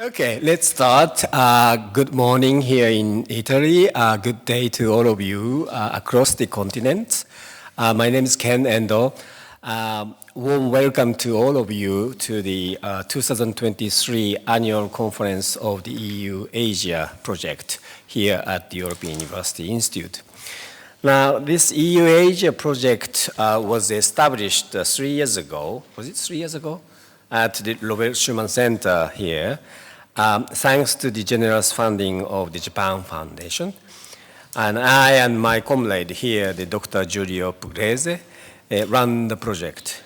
Okay, let's start. Good morning here in Italy. Good day to all of you across the continent. My name is Ken Endo. Warm welcome to all of you to the 2023 annual conference of the EU Asia project here at the European University Institute. Now, this EU Asia project was established 3 years ago. Was it 3 years ago? At the Robert Schuman Centre here. Thanks to the generous funding of the Japan Foundation. And I and my comrade here, the Dr. Giulio Pugliese, run the project.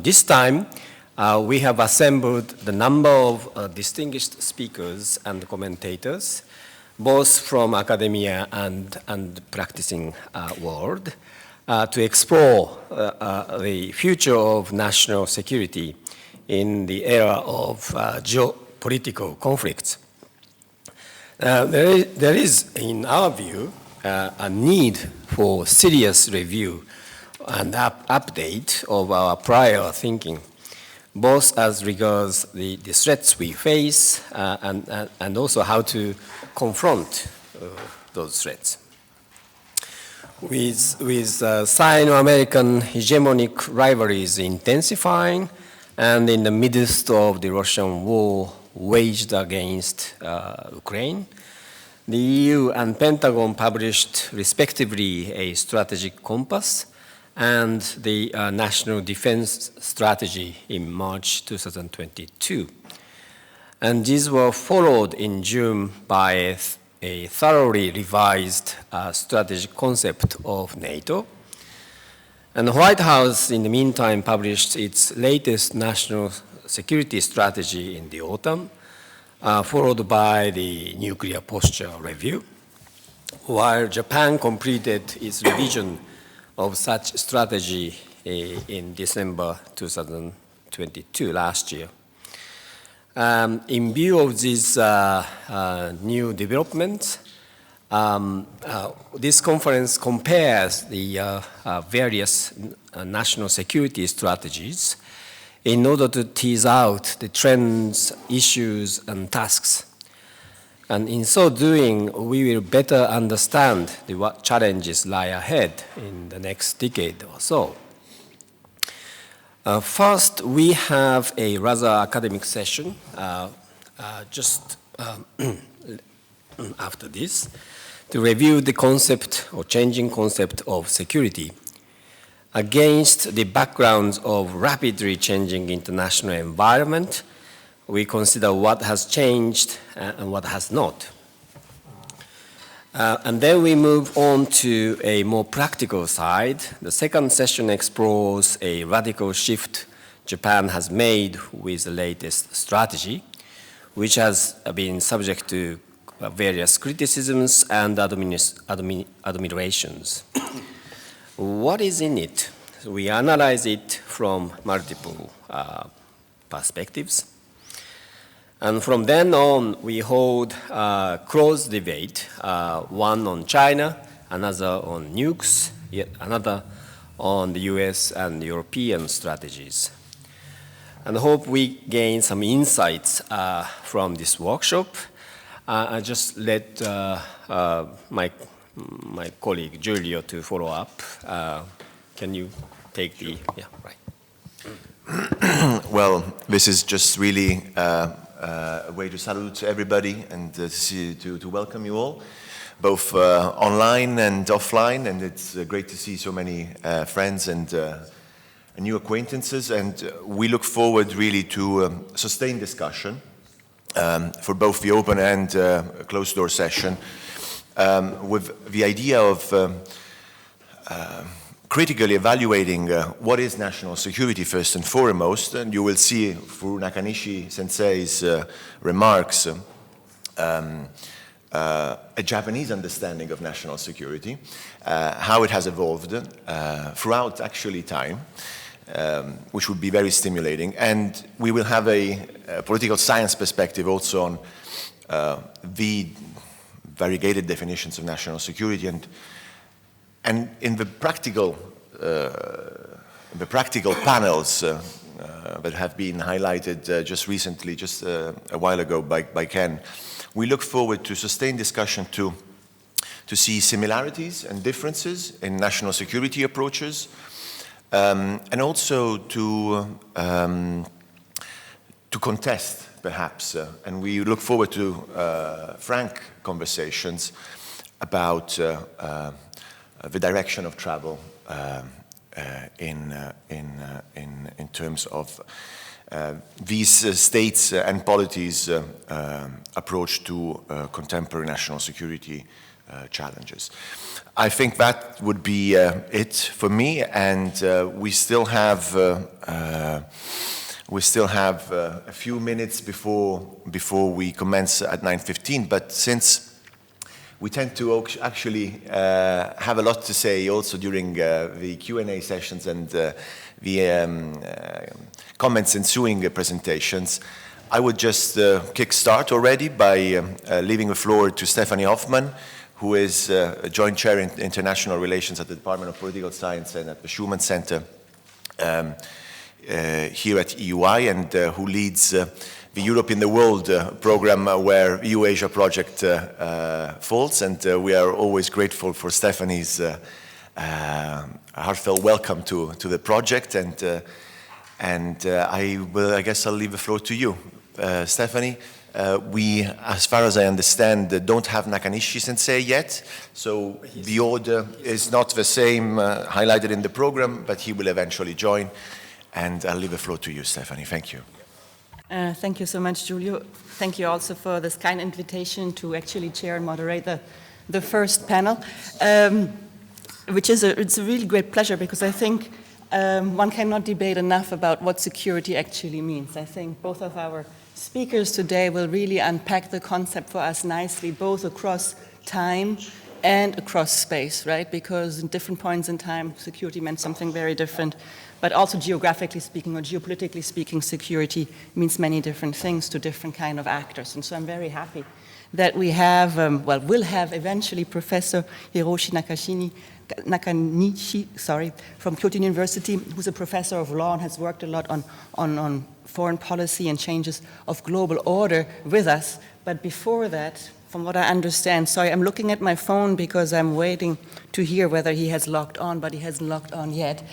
This time, we have assembled the number of distinguished speakers and commentators, both from academia and practicing world, to explore the future of national security in the era of geopolitical conflicts. There is, in our view, a need for serious review and update of our prior thinking, both as regards the threats we face and also how to confront those threats. With Sino-American hegemonic rivalries intensifying and in the midst of the Russian war waged against Ukraine, the EU and Pentagon published respectively a strategic compass and the National Defense Strategy in March 2022. And these were followed in June by a thoroughly revised strategic concept of NATO. And the White House, in the meantime, published its latest national security strategy in the autumn, followed by the nuclear posture review, while Japan completed its revision of such strategy in December 2022, last year. In view of these new developments, this conference compares the various national security strategies in order to tease out the trends, issues, and tasks. And in so doing, we will better understand what challenges lie ahead in the next decade or so. First, we have a rather academic session just after this to review the concept or changing concept of security against the backgrounds of rapidly changing international environment. We consider what has changed and what has not. And then we move on to a more practical side. The second session explores a radical shift Japan has made with the latest strategy, which has been subject to various criticisms and admirations. What is in it? We analyze it from multiple perspectives. And from then on, we hold close debate, one on China, another on nukes, yet another on the US and European strategies. And I hope we gain some insights from this workshop. I just let my colleague Giulio to follow up. Can you take the, yeah, right. Well, this is just really a way to salute everybody and to welcome you all, both online and offline, and it's great to see so many friends and new acquaintances, and we look forward really to sustained discussion for both the open and closed-door session, with the idea of critically evaluating what is national security first and foremost, and you will see through Nakanishi Sensei's remarks a Japanese understanding of national security, how it has evolved throughout actually time, which would be very stimulating. And we will have a political science perspective also on the variegated definitions of national security, and in the practical panels that have been highlighted just recently, just a while ago by Ken. We look forward to sustained discussion to see similarities and differences in national security approaches, and also to contest, perhaps, and we look forward to frank conversations about the direction of travel in terms of these states and polities' approach to contemporary national security challenges. I think that would be it for me, and we still have a few minutes before we commence at 9:15. But since we tend to actually have a lot to say also during the Q&A sessions and the comments ensuing presentations, I would just kickstart already by leaving the floor to Stephanie Hoffman, who is a Joint Chair in International Relations at the Department of Political Science and at the Schuman Centre here at EUI, and who leads the Europe in the World program where EU-Asia project falls. And we are always grateful for Stephanie's heartfelt welcome to the project. And I guess I'll leave the floor to you. Stephanie, we, as far as I understand, don't have Nakanishi Sensei yet, so the order is not the same highlighted in the program, but he will eventually join. And I'll leave the floor to you, Stephanie. Thank you. Thank you so much, Giulio. Thank you also for this kind invitation to actually chair and moderate the first panel, which is it's a really great pleasure, because I think one cannot debate enough about what security actually means. I think both of our speakers today will really unpack the concept for us nicely, both across time and across space, right? Because in different points in time, security meant something very different. But also geographically speaking or geopolitically speaking, security means many different things to different kind of actors. And so I'm very happy that we have, we'll have eventually Professor Hiroshi Nakanishi, from Kyoto University, who's a professor of law and has worked a lot on foreign policy and changes of global order with us. But before that, from what I understand, sorry, I'm looking at my phone because I'm waiting to hear whether he has logged on, but he hasn't logged on yet.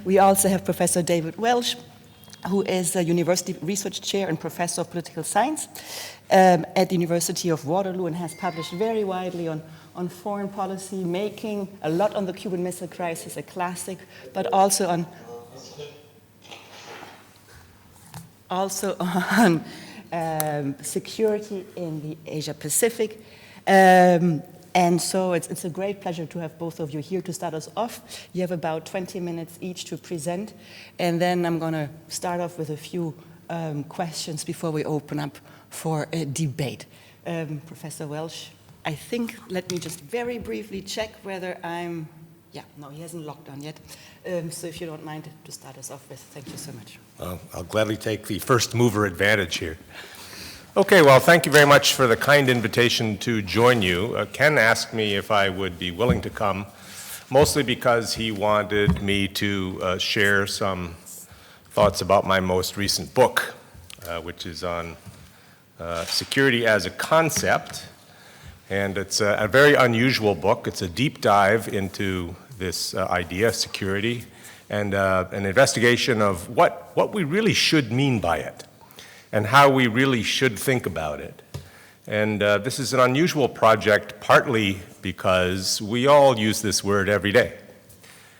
We also have Professor David Welsh, who is a University Research Chair and Professor of Political Science at the University of Waterloo, and has published very widely on foreign policy making, a lot on the Cuban Missile Crisis, a classic, but also on security in the Asia Pacific. And so it's a great pleasure to have both of you here to start us off. You have about 20 minutes each to present, and then I'm going to start off with a few questions before we open up for a debate. Professor Welsh, I think, let me just very briefly check whether no, he hasn't logged on yet. So if you don't mind to start us off with, thank you so much. I'll gladly take the first mover advantage here. Okay, well, thank you very much for the kind invitation to join you. Ken asked me if I would be willing to come, mostly because he wanted me to share some thoughts about my most recent book, which is on security as a concept. And it's a very unusual book. It's a deep dive into this idea, security, and an investigation of what we really should mean by it and how we really should think about it. And this is an unusual project, partly because we all use this word every day.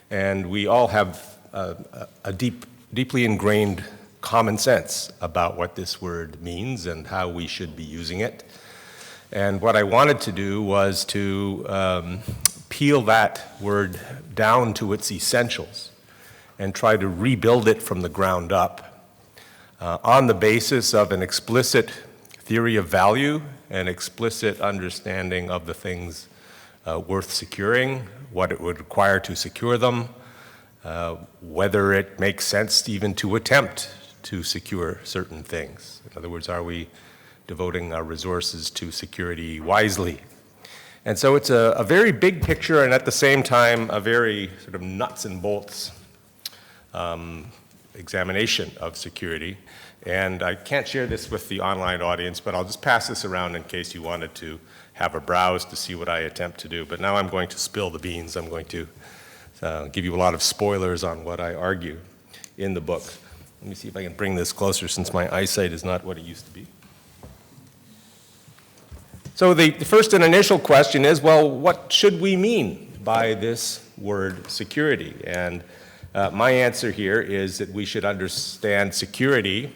And we all have a deeply ingrained common sense about what this word means and how we should be using it. And what I wanted to do was to peel that word down to its essentials and try to rebuild it from the ground up on the basis of an explicit theory of value, an explicit understanding of the things worth securing, what it would require to secure them, whether it makes sense even to attempt to secure certain things. In other words, are we devoting our resources to security wisely? And so it's a very big picture, and at the same time, a very sort of nuts and bolts examination of security. And I can't share this with the online audience, but I'll just pass this around in case you wanted to have a browse to see what I attempt to do. But now I'm going to spill the beans. I'm going to give you a lot of spoilers on what I argue in the book. Let me see if I can bring this closer since my eyesight is not what it used to be. So the first and initial question is, well, what should we mean by this word security? And my answer here is that we should understand security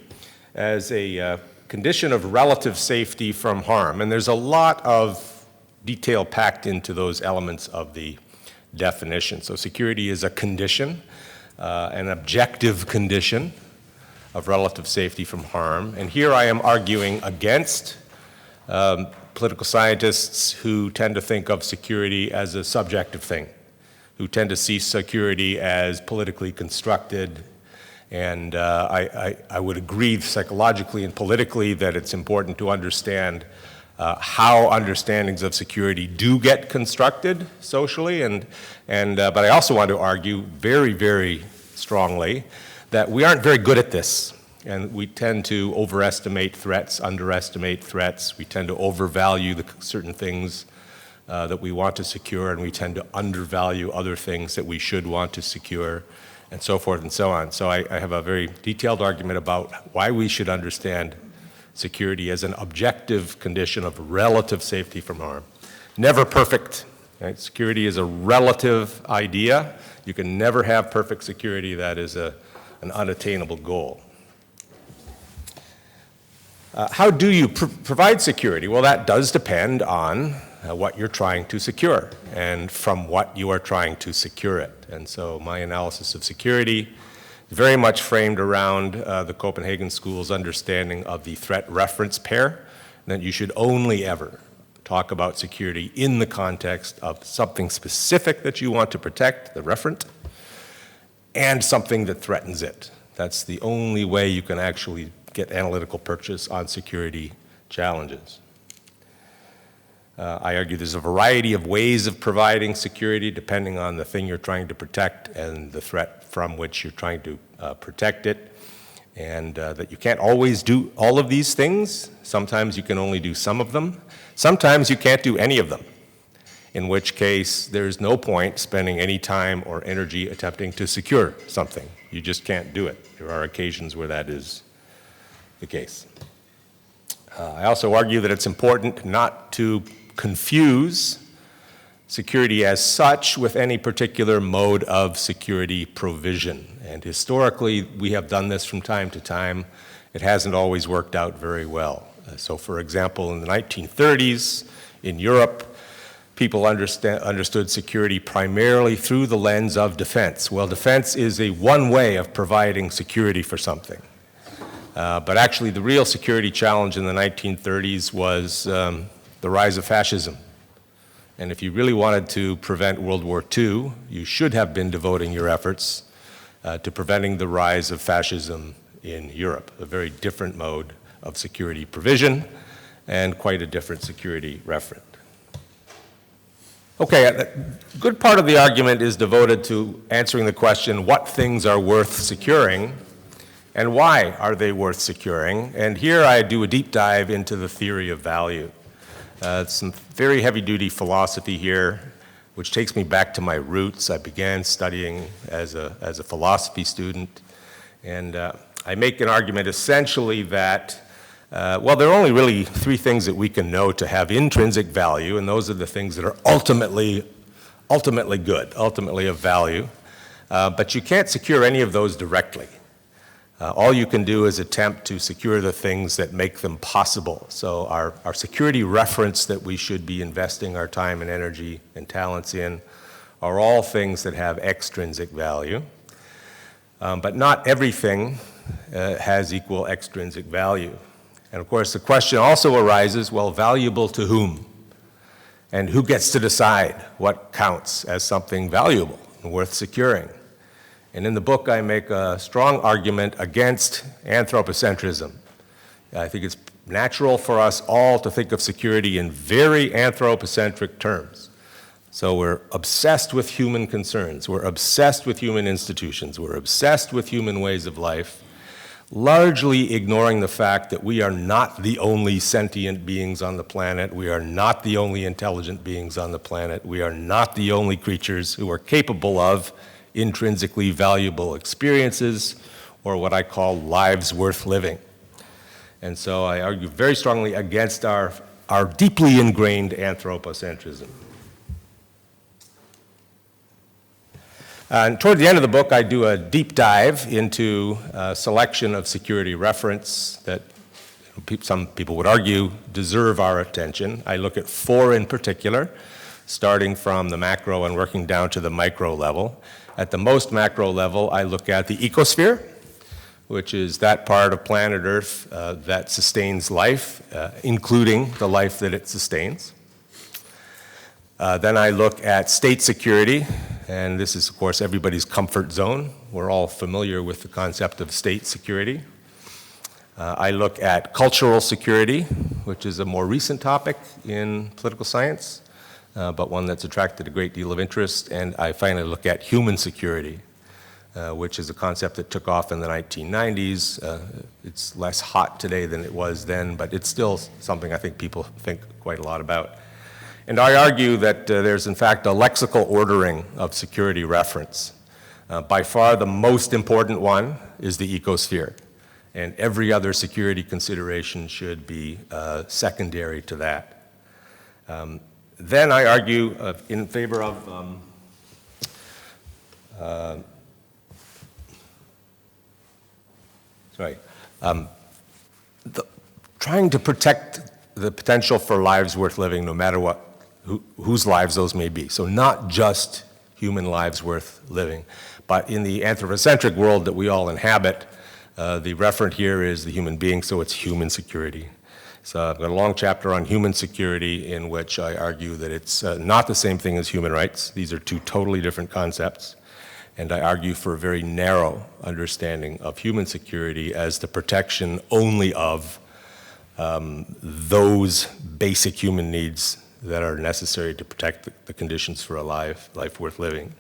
as a condition of relative safety from harm. And there's a lot of detail packed into those elements of the definition. So security is a condition, an objective condition of relative safety from harm. And here I am arguing against political scientists who tend to think of security as a subjective thing, who tend to see security as politically constructed. And I would agree psychologically and politically that it's important to understand how understandings of security do get constructed socially. But I also want to argue very, very strongly that we aren't very good at this. And we tend to overestimate threats, underestimate threats. We tend to overvalue certain things that we want to secure, and we tend to undervalue other things that we should want to secure, and so forth and so on. So I have a very detailed argument about why we should understand security as an objective condition of relative safety from harm. Never perfect. Right? Security is a relative idea. You can never have perfect security. That is an unattainable goal. How do you provide security? Well, that does depend on what you're trying to secure and from what you are trying to secure it. And so my analysis of security is very much framed around the Copenhagen School's understanding of the threat reference pair, that you should only ever talk about security in the context of something specific that you want to protect, the referent, and something that threatens it. That's the only way you can actually get analytical purchase on security challenges. I argue there's a variety of ways of providing security depending on the thing you're trying to protect and the threat from which you're trying to protect it, and that you can't always do all of these things. Sometimes you can only do some of them. Sometimes you can't do any of them, in which case there's no point spending any time or energy attempting to secure something. You just can't do it. There are occasions where that is the case. I also argue that it's important not to confuse security as such with any particular mode of security provision. And historically, we have done this from time to time. It hasn't always worked out very well. So for example, in the 1930s in Europe, people understood security primarily through the lens of defense. Well, defense is one way of providing security for something. But actually, the real security challenge in the 1930s was the rise of fascism. And if you really wanted to prevent World War II, you should have been devoting your efforts to preventing the rise of fascism in Europe, a very different mode of security provision and quite a different security referent. Okay, a good part of the argument is devoted to answering the question, what things are worth securing and why are they worth securing? And here I do a deep dive into the theory of value. Some very heavy-duty philosophy here, which takes me back to my roots. I began studying as a philosophy student, and I make an argument essentially that, well, there are only really three things that we can know to have intrinsic value, and those are the things that are ultimately good, ultimately of value. But you can't secure any of those directly. All you can do is attempt to secure the things that make them possible. So our security reference that we should be investing our time and energy and talents in are all things that have extrinsic value. But not everything has equal extrinsic value. And of course, the question also arises, well, valuable to whom? And who gets to decide what counts as something valuable and worth securing? And in the book, I make a strong argument against anthropocentrism. I think it's natural for us all to think of security in very anthropocentric terms. So we're obsessed with human concerns. We're obsessed with human institutions. We're obsessed with human ways of life, largely ignoring the fact that we are not the only sentient beings on the planet. We are not the only intelligent beings on the planet. We are not the only creatures who are capable of intrinsically valuable experiences, or what I call lives worth living. And so I argue very strongly against our deeply ingrained anthropocentrism. And toward the end of the book, I do a deep dive into a selection of security reference that some people would argue deserve our attention. I look at 4 in particular, starting from the macro and working down to the micro level. At the most macro level, I look at the ecosphere, which is that part of planet Earth that sustains life, including the life that it sustains. Then I look at state security, and this is, of course, everybody's comfort zone. We're all familiar with the concept of state security. I look at cultural security, which is a more recent topic in political science, but one that's attracted a great deal of interest. And I finally look at human security, which is a concept that took off in the 1990s. It's less hot today than it was then, but it's still something I think people think quite a lot about. And I argue that there's, in fact, a lexical ordering of security reference. By far, the most important one is the ecosphere, and every other security consideration should be secondary to that. Then I argue in favor of trying to protect the potential for lives worth living, no matter what, whose lives those may be. So not just human lives worth living, but in the anthropocentric world that we all inhabit, the referent here is the human being, so it's human security. So I've got a long chapter on human security in which I argue that it's not the same thing as human rights. These are 2 totally different concepts. And I argue for a very narrow understanding of human security as the protection only of those basic human needs that are necessary to protect the conditions for a life worth living.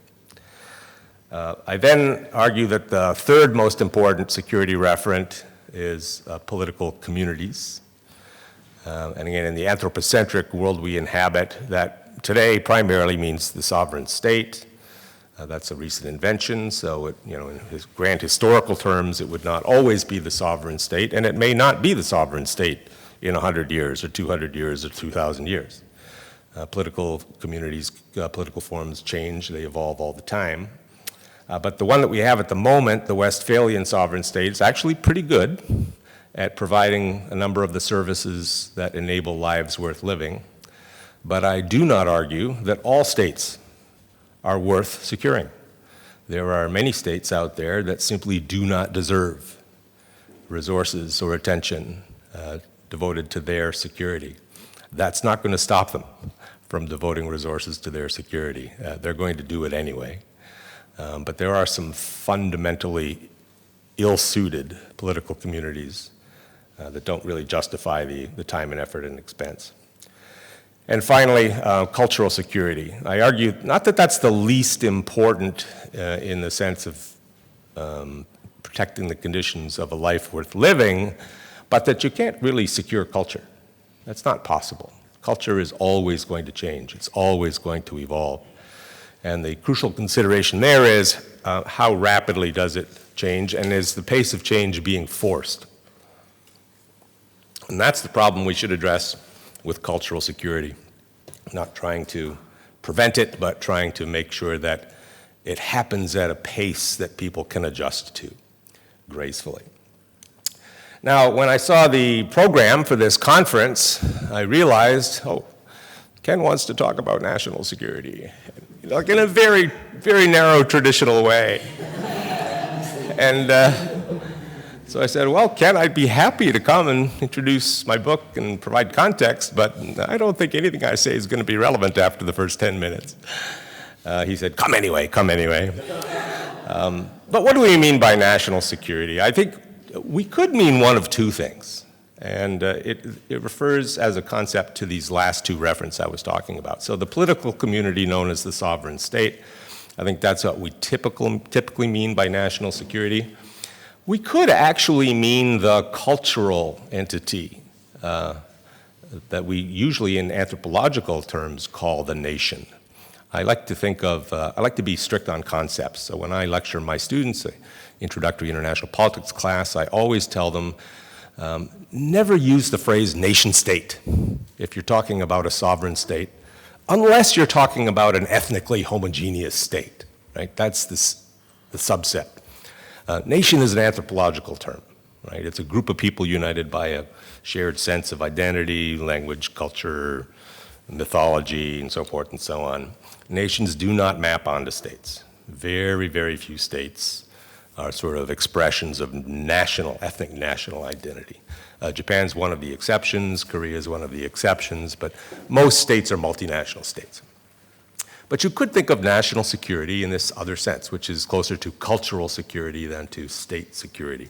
I then argue that the 3rd most important security referent is political communities. And again, in the anthropocentric world we inhabit, that today primarily means the sovereign state. That's a recent invention, so in grand historical terms, it would not always be the sovereign state, and it may not be the sovereign state in 100 years or 200 years or 2,000 years. Political communities, political forms change, they evolve all the time. But the one that we have at the moment, the Westphalian sovereign state, is actually pretty good at providing a number of the services that enable lives worth living. But I do not argue that all states are worth securing. There are many states out there that simply do not deserve resources or attention devoted to their security. That's not going to stop them from devoting resources to their security. They're going to do it anyway. But there are some fundamentally ill-suited political communities that don't really justify the time and effort and expense. And finally, cultural security. I argue not that that's the least important in the sense of protecting the conditions of a life worth living, but that you can't really secure culture. That's not possible. Culture is always going to change. It's always going to evolve. And the crucial consideration there is how rapidly does it change, and is the pace of change being forced? And that's the problem we should address with cultural security. Not trying to prevent it, but trying to make sure that it happens at a pace that people can adjust to gracefully. Now, when I saw the program for this conference, I realized, Ken wants to talk about national security, like in a very, very narrow traditional way. And so I said, well, Ken, I'd be happy to come and introduce my book and provide context, but I don't think anything I say is going to be relevant after the first 10 minutes. He said, come anyway, come anyway. But what do we mean by national security? I think we could mean one of 2 things. And it refers as a concept to these last two references I was talking about. So the political community known as the sovereign state, I think that's what we typically mean by national security. We could actually mean the cultural entity that we usually in anthropological terms call the nation. I like to be strict on concepts. So when I lecture my students, introductory international politics class, I always tell them, never use the phrase nation state if you're talking about a sovereign state, unless you're talking about an ethnically homogeneous state, right? That's the subset. Nation is an anthropological term, right? It's a group of people united by a shared sense of identity, language, culture, mythology, and so forth and so on. Nations do not map onto states. Very, very few states are sort of expressions of ethnic national identity. Japan's one of the exceptions, Korea is one of the exceptions, but most states are multinational states. But you could think of national security in this other sense, which is closer to cultural security than to state security.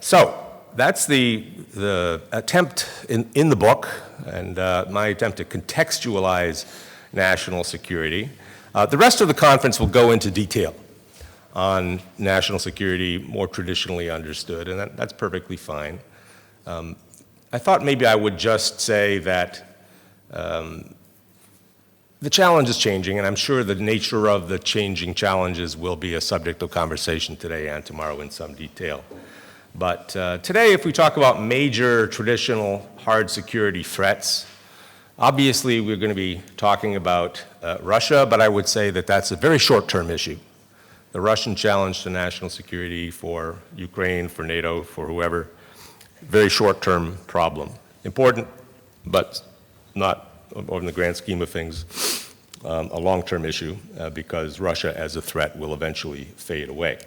So that's the attempt in the book, and my attempt to contextualize national security. The rest of the conference will go into detail on national security more traditionally understood, and that's perfectly fine. I thought maybe I would just say that the challenge is changing, and I'm sure the nature of the changing challenges will be a subject of conversation today and tomorrow in some detail. But today, if we talk about major traditional hard security threats, obviously we're going to be talking about Russia, but I would say that that's a very short-term issue. The Russian challenge to national security for Ukraine, for NATO, for whoever, very short-term problem. Important, but not, in the grand scheme of things, a long-term issue because Russia as a threat will eventually fade away.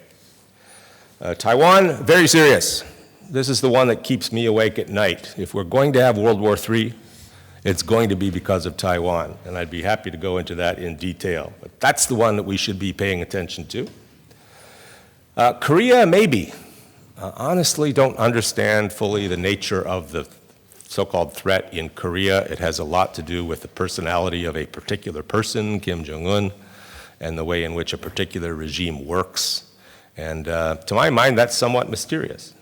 Taiwan, very serious. This is the one that keeps me awake at night. If we're going to have World War III, it's going to be because of Taiwan, and I'd be happy to go into that in detail. But that's the one that we should be paying attention to. Korea, maybe. Honestly, don't understand fully the nature of the so-called threat in Korea. It has a lot to do with the personality of a particular person, Kim Jong-un, and the way in which a particular regime works. And to my mind, that's somewhat mysterious.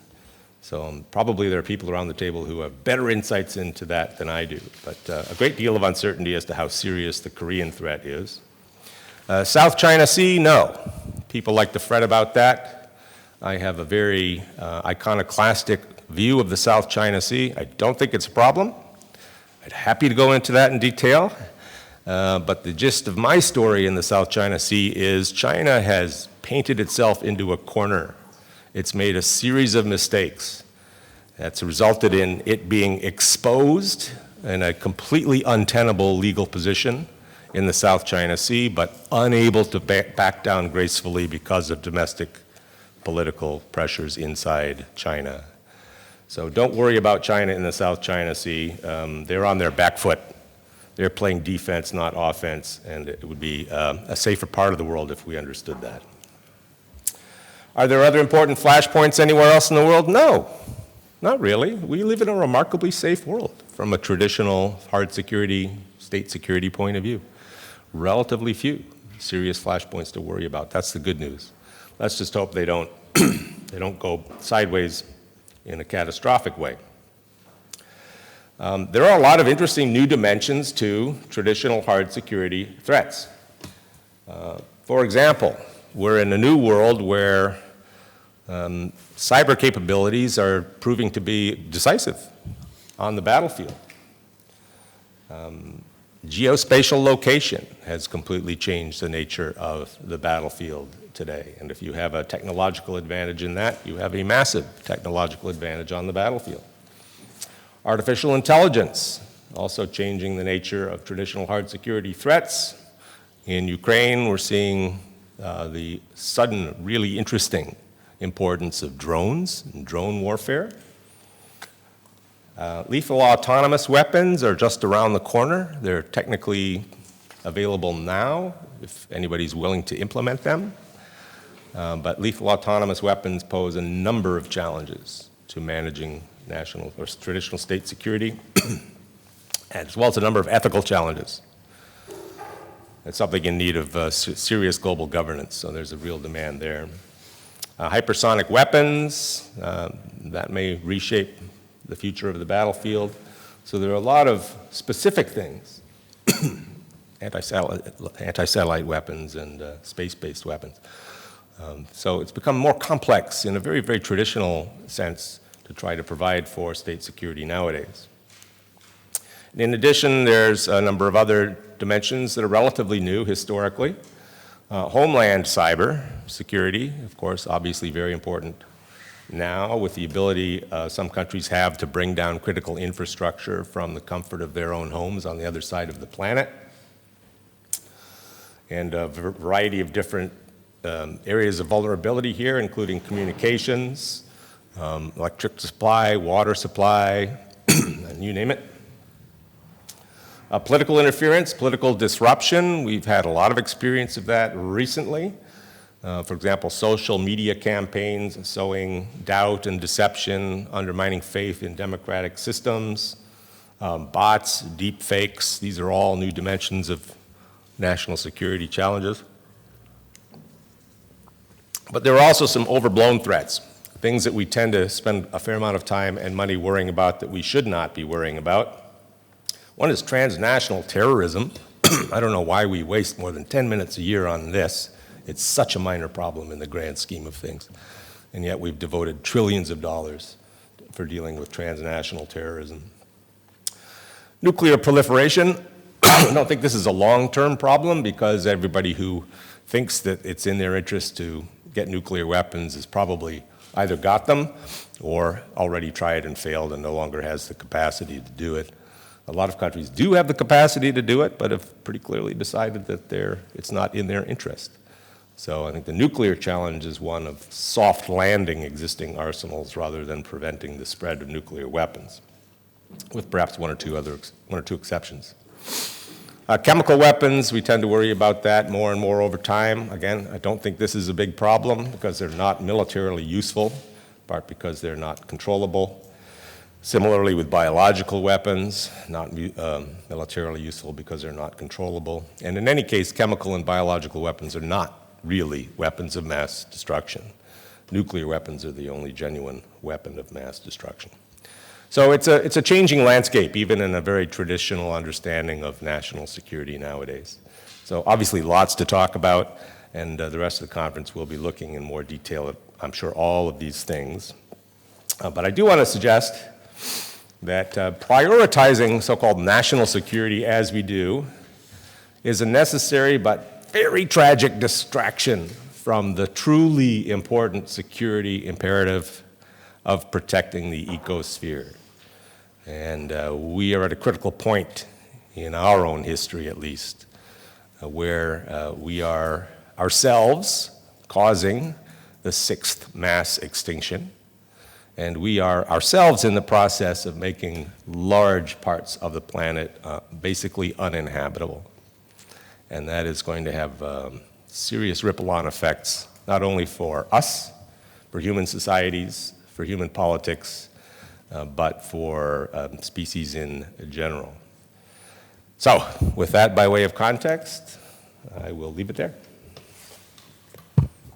So probably there are people around the table who have better insights into that than I do. But a great deal of uncertainty as to how serious the Korean threat is. South China Sea, no. People like to fret about that. I have a very iconoclastic view of the South China Sea. I don't think it's a problem. I'd happy to go into that in detail. But the gist of my story in the South China Sea is China has painted itself into a corner. It's made a series of mistakes. That's resulted in it being exposed in a completely untenable legal position in the South China Sea, but unable to back down gracefully because of domestic political pressures inside China. So don't worry about China in the South China Sea. They're on their back foot. They're playing defense, not offense, and it would be a safer part of the world if we understood that. Are there other important flashpoints anywhere else in the world? No, not really. We live in a remarkably safe world from a traditional hard security, state security point of view. Relatively few serious flashpoints to worry about. That's the good news. Let's just hope they don't go sideways in a catastrophic way. There are a lot of interesting new dimensions to traditional hard security threats. For example, we're in a new world where cyber capabilities are proving to be decisive on the battlefield. Geospatial location has completely changed the nature of the battlefield today. And if you have a technological advantage in that, you have a massive technological advantage on the battlefield. Artificial intelligence, also changing the nature of traditional hard security threats. In Ukraine, we're seeing the sudden, really interesting importance of drones and drone warfare. Lethal autonomous weapons are just around the corner. They're technically available now, if anybody's willing to implement them. But lethal autonomous weapons pose a number of challenges. to managing national or traditional state security, as well as a number of ethical challenges. It's something in need of serious global governance, so there's a real demand there. Hypersonic weapons, that may reshape the future of the battlefield. So there are a lot of specific things, anti-satellite weapons and space-based weapons. So it's become more complex in a very, very traditional sense to try to provide for state security nowadays. In addition, there's a number of other dimensions that are relatively new historically. Homeland cyber security, of course, obviously very important now with the ability some countries have to bring down critical infrastructure from the comfort of their own homes on the other side of the planet. And a variety of different areas of vulnerability here, including communications, electric supply, water supply, and you name it. Political interference, political disruption, we've had a lot of experience of that recently. For example, social media campaigns sowing doubt and deception, undermining faith in democratic systems, bots, deep fakes, these are all new dimensions of national security challenges. But there are also some overblown threats, things that we tend to spend a fair amount of time and money worrying about that we should not be worrying about. One is transnational terrorism. I don't know why we waste more than 10 minutes a year on this. It's such a minor problem in the grand scheme of things. And yet we've devoted trillions of dollars for dealing with transnational terrorism. Nuclear proliferation. I don't think this is a long-term problem because everybody who thinks that it's in their interest to get nuclear weapons has probably either got them or already tried and failed and no longer has the capacity to do it. A lot of countries do have the capacity to do it, but have pretty clearly decided that it's not in their interest. So I think the nuclear challenge is one of soft landing existing arsenals rather than preventing the spread of nuclear weapons, with perhaps one or two exceptions. Chemical weapons, we tend to worry about that more and more over time. Again, I don't think this is a big problem because they're not militarily useful, in part because they're not controllable. Similarly with biological weapons, not militarily useful because they're not controllable. And in any case, chemical and biological weapons are not really weapons of mass destruction. Nuclear weapons are the only genuine weapon of mass destruction. So it's a changing landscape, even in a very traditional understanding of national security nowadays. So obviously lots to talk about, and the rest of the conference will be looking in more detail at, I'm sure, all of these things. But I do want to suggest that prioritizing so-called national security as we do is a necessary but very tragic distraction from the truly important security imperative of protecting the ecosphere. And we are at a critical point in our own history, at least, where we are ourselves causing the 6th mass extinction. And we are ourselves in the process of making large parts of the planet basically uninhabitable. And that is going to have serious ripple-on effects, not only for us, for human societies, for human politics, but for species in general. So, with that by way of context, I will leave it there.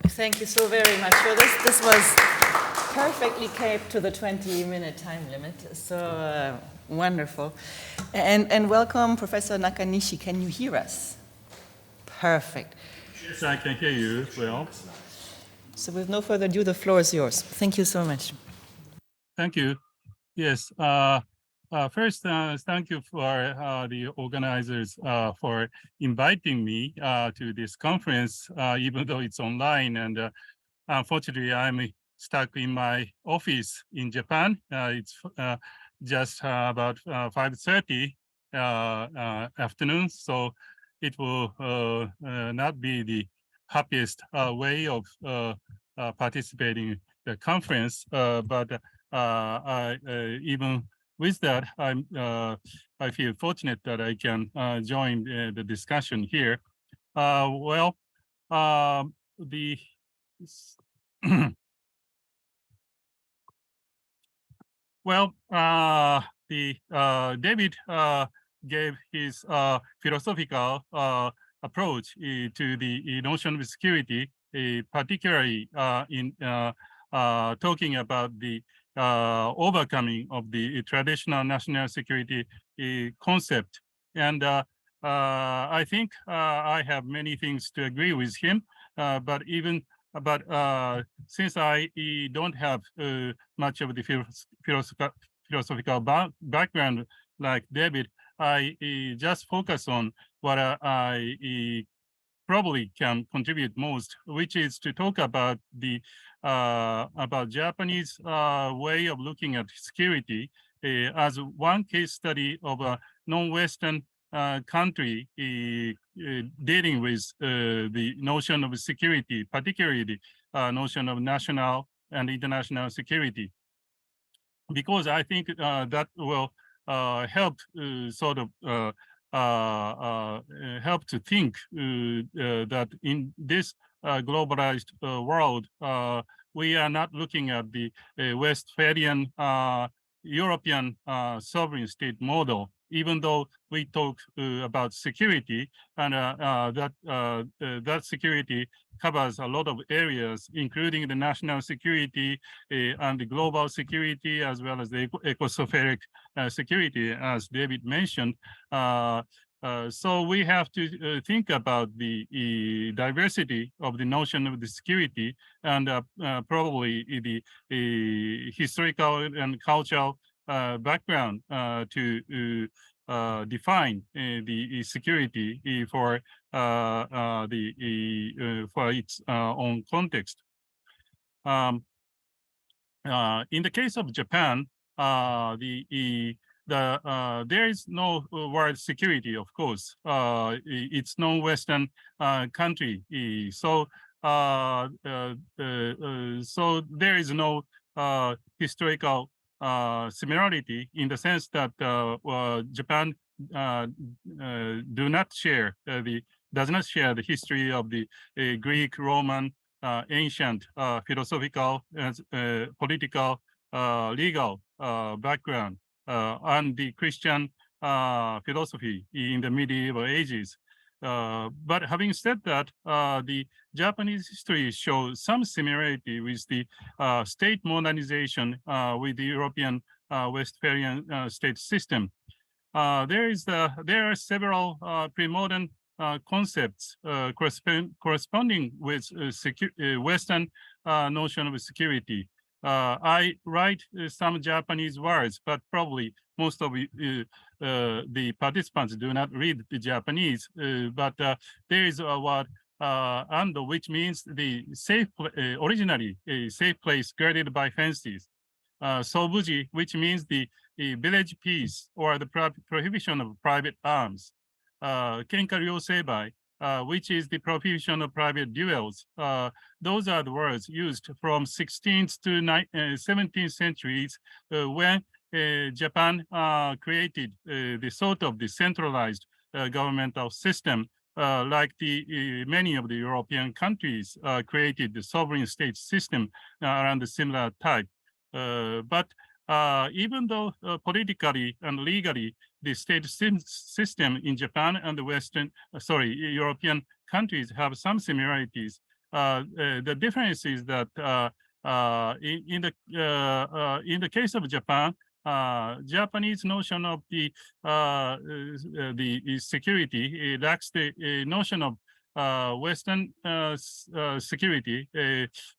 Thank you so very much for this. This was perfectly kept to the 20-minute time limit, so wonderful. And welcome, Professor Nakanishi. Can you hear us? Perfect. Yes, I can hear you well. So with no further ado, the floor is yours. Thank you so much. Thank you. Yes. First, thank you for the organizers for inviting me to this conference, even though it's online. And unfortunately, I'm stuck in my office in Japan. It's just about 5:30 afternoon, so it will not be the happiest way of participating in the conference. But even with that, I feel fortunate that I can join the discussion here. Well, David gave his philosophical approach to the notion of security, particularly in talking about the overcoming of the traditional national security concept. And I think I have many things to agree with him, but since I don't have much of the philosophical background like David, I just focus on what I probably can contribute most, which is to talk about the about Japanese way of looking at security as one case study of a non-Western country dealing with the notion of security, particularly the notion of national and international security, because I think that will help sort of help to think that in this globalized world, we are not looking at the Westphalian European sovereign state model, even though we talk about security, and that security covers a lot of areas, including the national security and the global security, as well as the ecospheric security, as David mentioned. So we have to think about the diversity of the notion of the security, and probably the historical and cultural background to define the security for its own context. In the case of Japan, there is no word security, of course. It's non-Western country, so so there is no historical similarity in the sense that Japan does not share the history of the Greek, Roman, ancient philosophical, political, legal background, and the Christian philosophy in the medieval ages. But having said that, the Japanese history shows some similarity with the state modernization with the European Westphalian state system. There are several pre-modern concepts corresponding with Western notion of security. I write some Japanese words, but probably most of the participants do not read the Japanese. But there is a word ando, which means the safe, originally a safe place guarded by fences. Sobuji, which means the village peace or the prohibition of private arms. Kenka ryoseibai, which is the prohibition of private duels. Those are the words used from 16th to 17th centuries when Japan created the sort of the centralized governmental system, like the many of the European countries created the sovereign state system around the similar type. But even though politically and legally the state system in Japan and the European countries have some similarities, the difference is that in the case of Japan, Japanese notion of the security lacks the notion of Western security,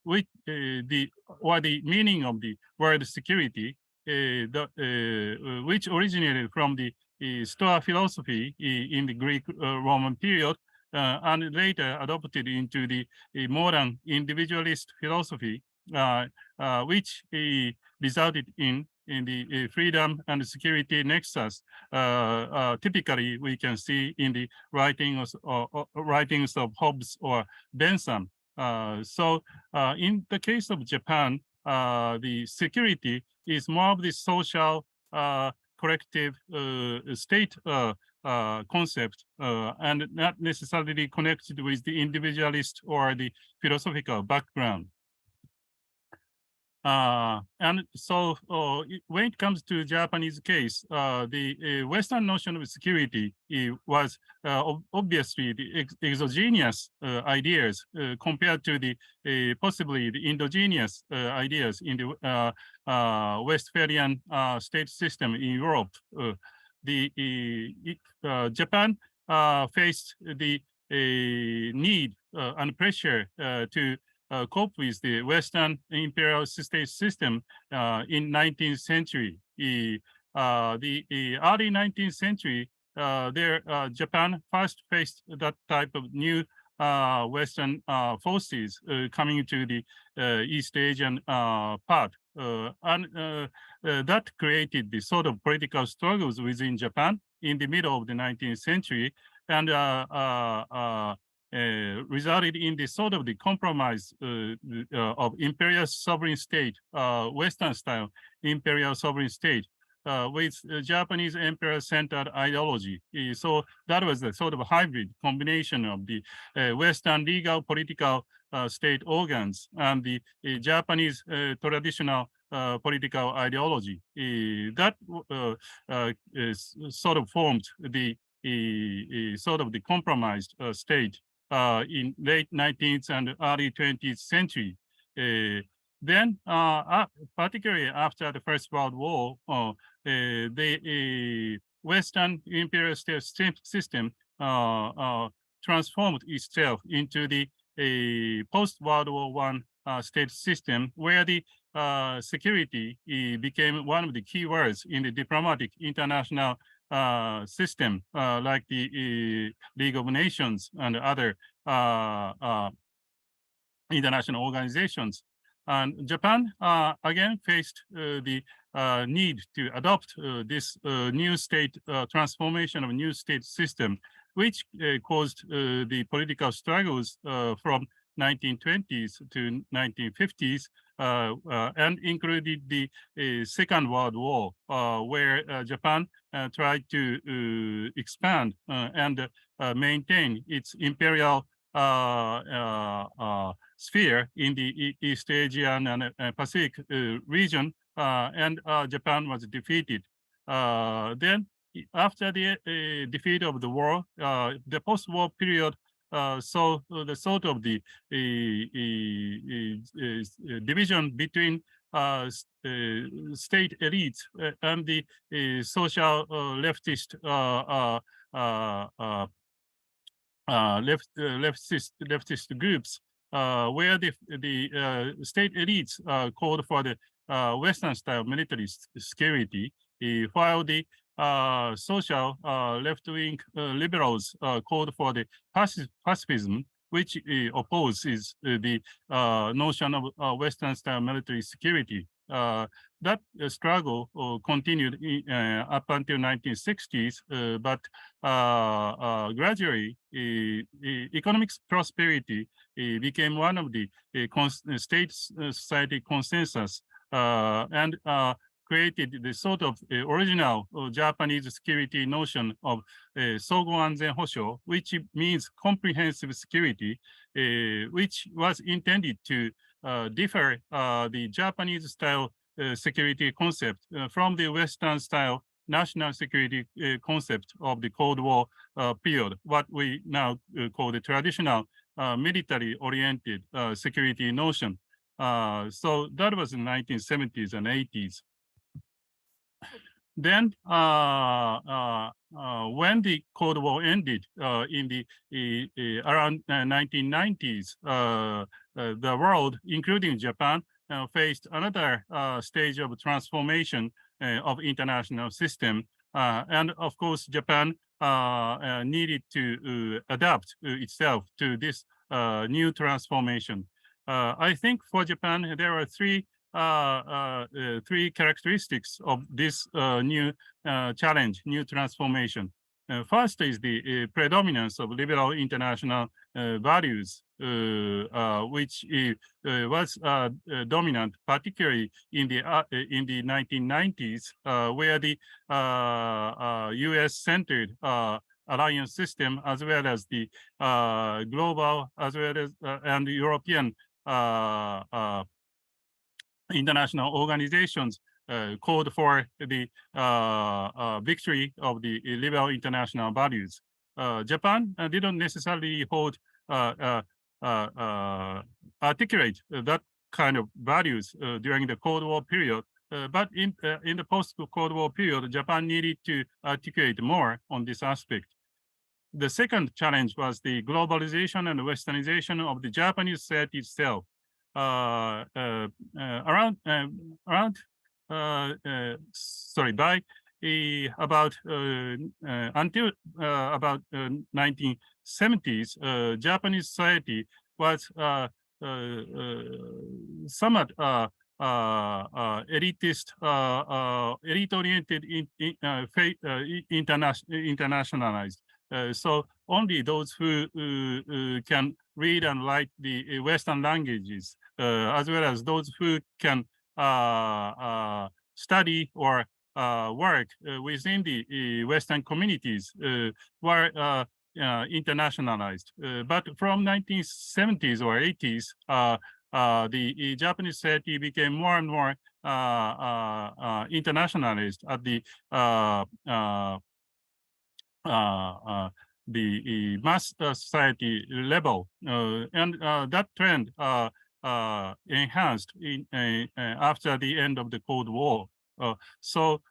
which the meaning of the word security, which originated from the Stoa philosophy in the Greek Roman period, and later adopted into the modern individualist philosophy, which resulted in the freedom and security nexus. Typically, we can see in the writings of Hobbes or Bentham. So in the case of Japan, the security is more of the social collective state concept and not necessarily connected with the individualist or the philosophical background. And so when it comes to Japanese case, the Western notion of security was obviously the exogenous ideas compared to the possibly the endogenous ideas in the Westphalian state system in Europe. Japan faced the need and pressure to cope with the Western imperial state system in 19th century. The early 19th century, Japan first faced that type of new Western forces coming to the East Asian part. And that created the sort of political struggles within Japan in the middle of the 19th century. And resulted in the sort of the compromise of imperial sovereign state, Western style imperial sovereign state, with Japanese emperor-centered ideology. So that was the sort of hybrid combination of the Western legal political state organs and the Japanese traditional political ideology. That sort of formed the sort of the compromised state in late 19th and early 20th century. Then, particularly after the First World War, the Western imperial state system transformed itself into the post-World War I state system, where the security became one of the key words in the diplomatic international system, like the League of Nations and other international organizations. And Japan again faced the need to adopt this new state transformation of new state system, which caused the political struggles from 1920s to 1950s, and included the Second World War, where Japan tried to expand and maintain its imperial sphere in the East Asian and Pacific region, and Japan was defeated. Then, after the defeat of the war, the post-war period saw the sort of the division between state elites and the social leftist leftist groups, where the state elites called for the Western-style military security, while the social left-wing liberals called for the pacifism, which opposes the notion of Western-style military security. That struggle continued up until 1960s, but gradually economic prosperity became one of the state society consensus, and created the sort of original Japanese security notion of Sogo Anzen Hosho, which means comprehensive security, which was intended to differ the Japanese style security concept from the Western style national security concept of the Cold War period, what we now call the traditional military-oriented security notion. So that was in the 1970s and 80s. Then, when the Cold War ended in the around 1990s, the world, including Japan, faced another stage of transformation of international system, and of course, Japan needed to adapt itself to this new transformation. I think for Japan, there are three characteristics of this new challenge, new transformation. First is the predominance of liberal international values, which was dominant, particularly in the 1990s, where the U.S.-centered alliance system, as well as the global, as well as and European international organizations called for the victory of the liberal international values. Japan didn't necessarily articulate that kind of values during the Cold War period, but in the post-Cold War period, Japan needed to articulate more on this aspect. The second challenge was the globalization and westernization of the Japanese society itself. By about until about 1970s, Japanese society was somewhat elitist, elite-oriented, internationalized. So only those who can read and write the Western languages, as well as those who can study or work within the Western communities were internationalized. But from 1970s or 80s, the Japanese society became more and more internationalized at the mass society level, and that trend enhanced after the end of the Cold War. So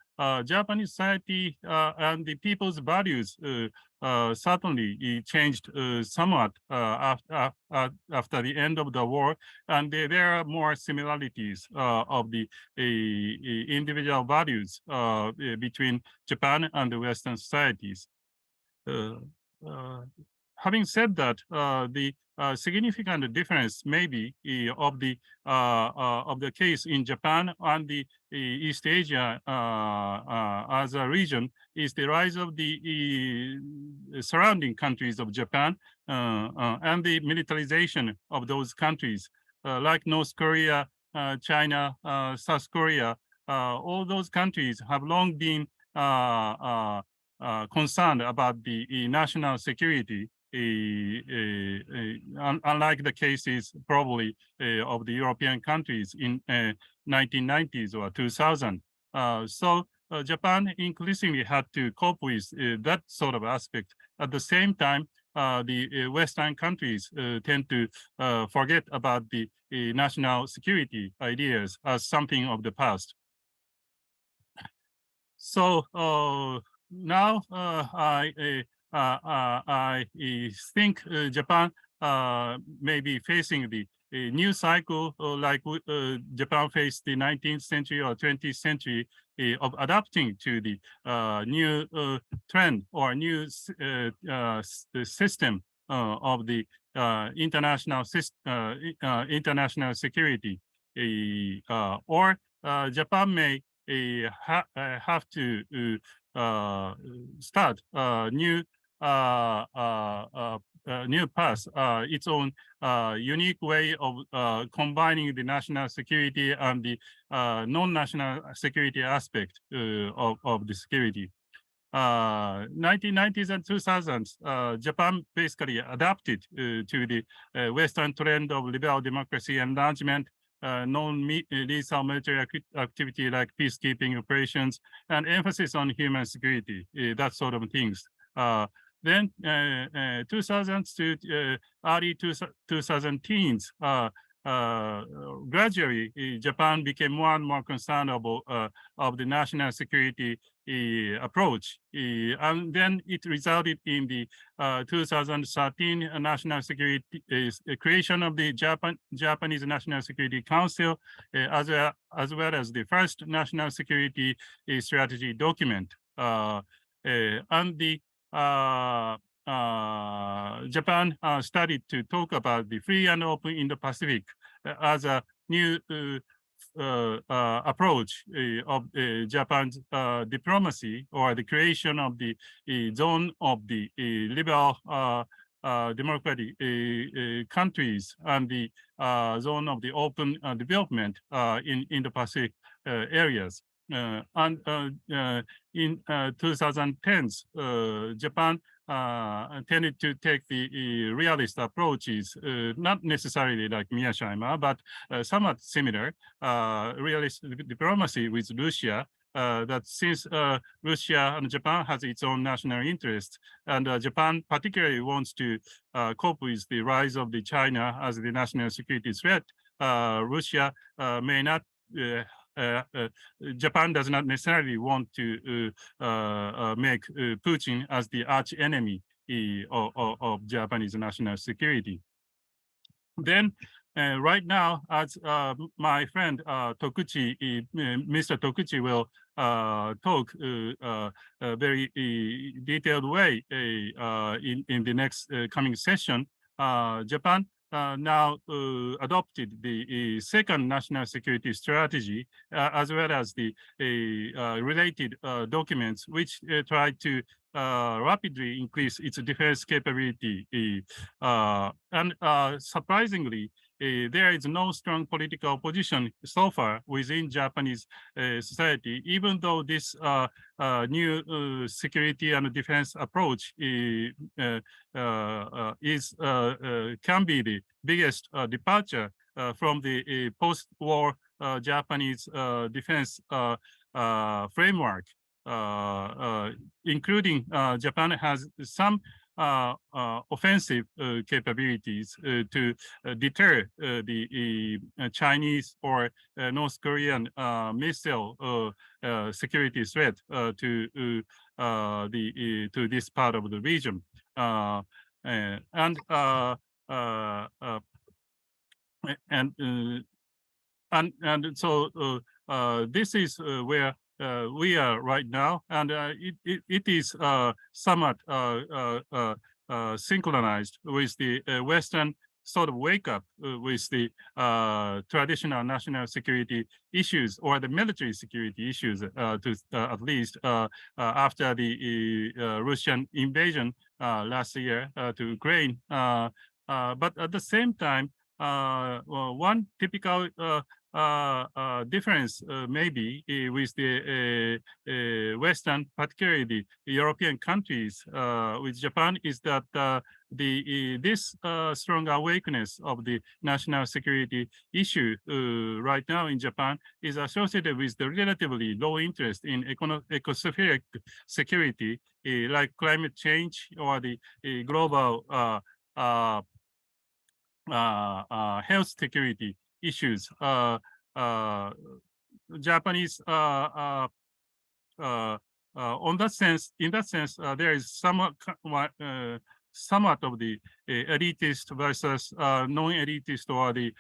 Japanese society and the people's values certainly changed somewhat after the end of the war, and there are more similarities of the individual values between Japan and the Western societies. Having said that, the significant difference maybe of the case in Japan and the East Asia as a region is the rise of the surrounding countries of Japan and the militarization of those countries, like North Korea, China, South Korea. All those countries have long been concerned about the national security, unlike the cases probably of the European countries in 1990s or 2000. So Japan increasingly had to cope with that sort of aspect. At the same time, the Western countries tend to forget about the national security ideas as something of the past. So now I think Japan may be facing the new cycle like Japan faced the 19th century or 20th century of adapting to the new trend or new system of the international security, or Japan may have to start new path, its own unique way of combining the national security and the non-national security aspect of the security. 1990s and 2000s, Japan basically adapted to the Western trend of liberal democracy enlargement, non-lethal military activity like peacekeeping operations, and emphasis on human security, that sort of things. Then 2000s to early 2010s, gradually Japan became more and more concerned of the national security approach, and then it resulted in the 2013 national security creation of the Japanese National Security Council, as well as the first national security strategy document, and the Japan started to talk about the free and open Indo-Pacific as a new approach of Japan's diplomacy, or the creation of the zone of the liberal democratic countries and the zone of the open development in the Pacific areas. And in 2010s, Japan tended to take the realist approaches, not necessarily like Mearsheimer, but somewhat similar, realist diplomacy with Russia, that since Russia and Japan has its own national interest, and Japan particularly wants to cope with the rise of the China as the national security threat, Russia may not Japan does not necessarily want to make Putin as the arch enemy of Japanese national security. Then, right now, as my friend Tokuchi, Mr. Tokuchi will talk a very detailed way in the next coming session, Japan now adopted the second national security strategy, as well as the related documents, which try to rapidly increase its defense capability. And surprisingly, there is no strong political opposition so far within Japanese society, even though this new security and defense approach can be the biggest departure from the post-war Japanese defense framework, including Japan has some offensive capabilities to deter the Chinese or North Korean missile security threat to this part of the region, and so this is where we are right now, and it is somewhat synchronized with the Western sort of wake up with the traditional national security issues or the military security issues, to at least after the Russian invasion last year to Ukraine. But at the same time, one typical difference maybe with the Western, particularly the European countries with Japan, is that this strong awareness of the national security issue right now in Japan is associated with the relatively low interest in ecospheric security, like climate change or the global health security issues. Japanese, in that sense, there is somewhat of the elitist versus non-elitist or the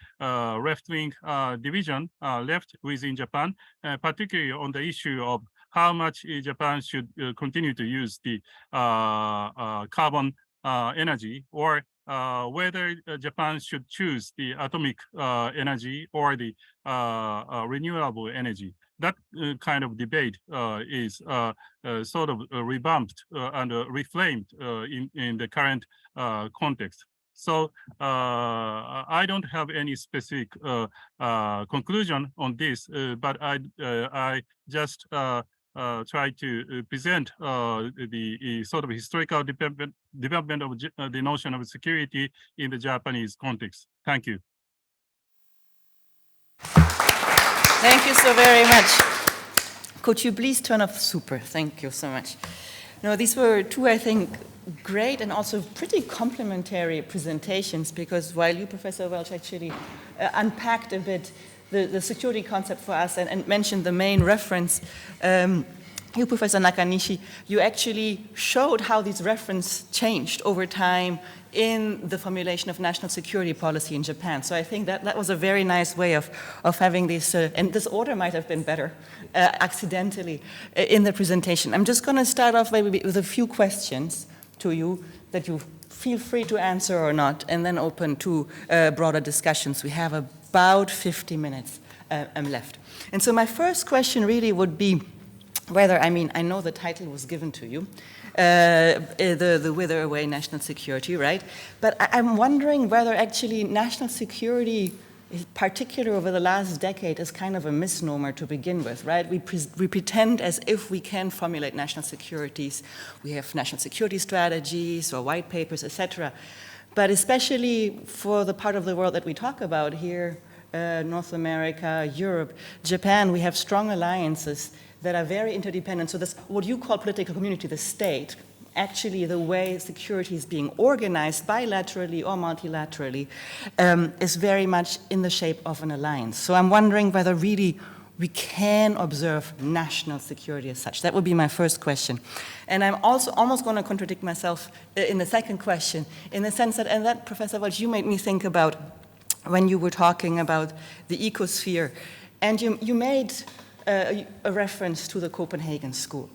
left-wing division left within Japan, particularly on the issue of how much Japan should continue to use the carbon energy, or whether Japan should choose the atomic energy or the renewable energy. That kind of debate is sort of revamped and reflamed in the current context. So I don't have any specific conclusion on this, but I just try to present the sort of historical development of the notion of security in the Japanese context. Thank you. Thank you so very much. Could you please turn off? Super, thank you so much. No, these were two, I think, great and also pretty complementary presentations, because while you, Professor Welch, actually unpacked a bit the security concept for us and mentioned the main reference, you, Professor Nakanishi, you actually showed how these references changed over time in the formulation of national security policy in Japan. So I think that was a very nice way of having this, and this order might have been better accidentally in the presentation. I'm just going to start off maybe with a few questions to you that you feel free to answer or not, and then open to broader discussions. We have about 50 minutes left. And so my first question really would be whether, I mean, I know the title was given to you, the Whither Away National Security, right? But I'm wondering whether actually national security particularly over the last decade, is kind of a misnomer to begin with, right? We pretend as if we can formulate national securities. We have national security strategies or white papers, etc. But especially for the part of the world that we talk about here, North America, Europe, Japan, we have strong alliances that are very interdependent. So this, what you call political community, the state, actually the way security is being organized bilaterally or multilaterally is very much in the shape of an alliance. So I'm wondering whether really we can observe national security as such. That would be my first question. And I'm also almost going to contradict myself in the second question, in the sense that, and that, Professor Welch, you made me think about when you were talking about the ecosphere, and you made a reference to the Copenhagen School.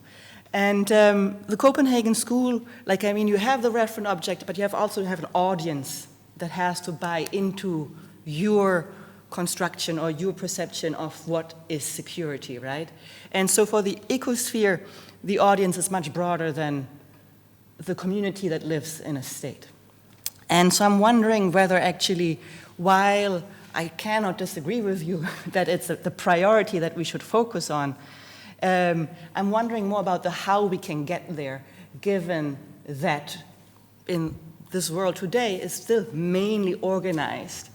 And the Copenhagen School, like, I mean, you have the referent object, but you also have an audience that has to buy into your construction or your perception of what is security, right? And so for the ecosphere, the audience is much broader than the community that lives in a state. And so I'm wondering whether actually, while I cannot disagree with you that it's the priority that we should focus on, I'm wondering more about the how we can get there, given that in this world today is still mainly organized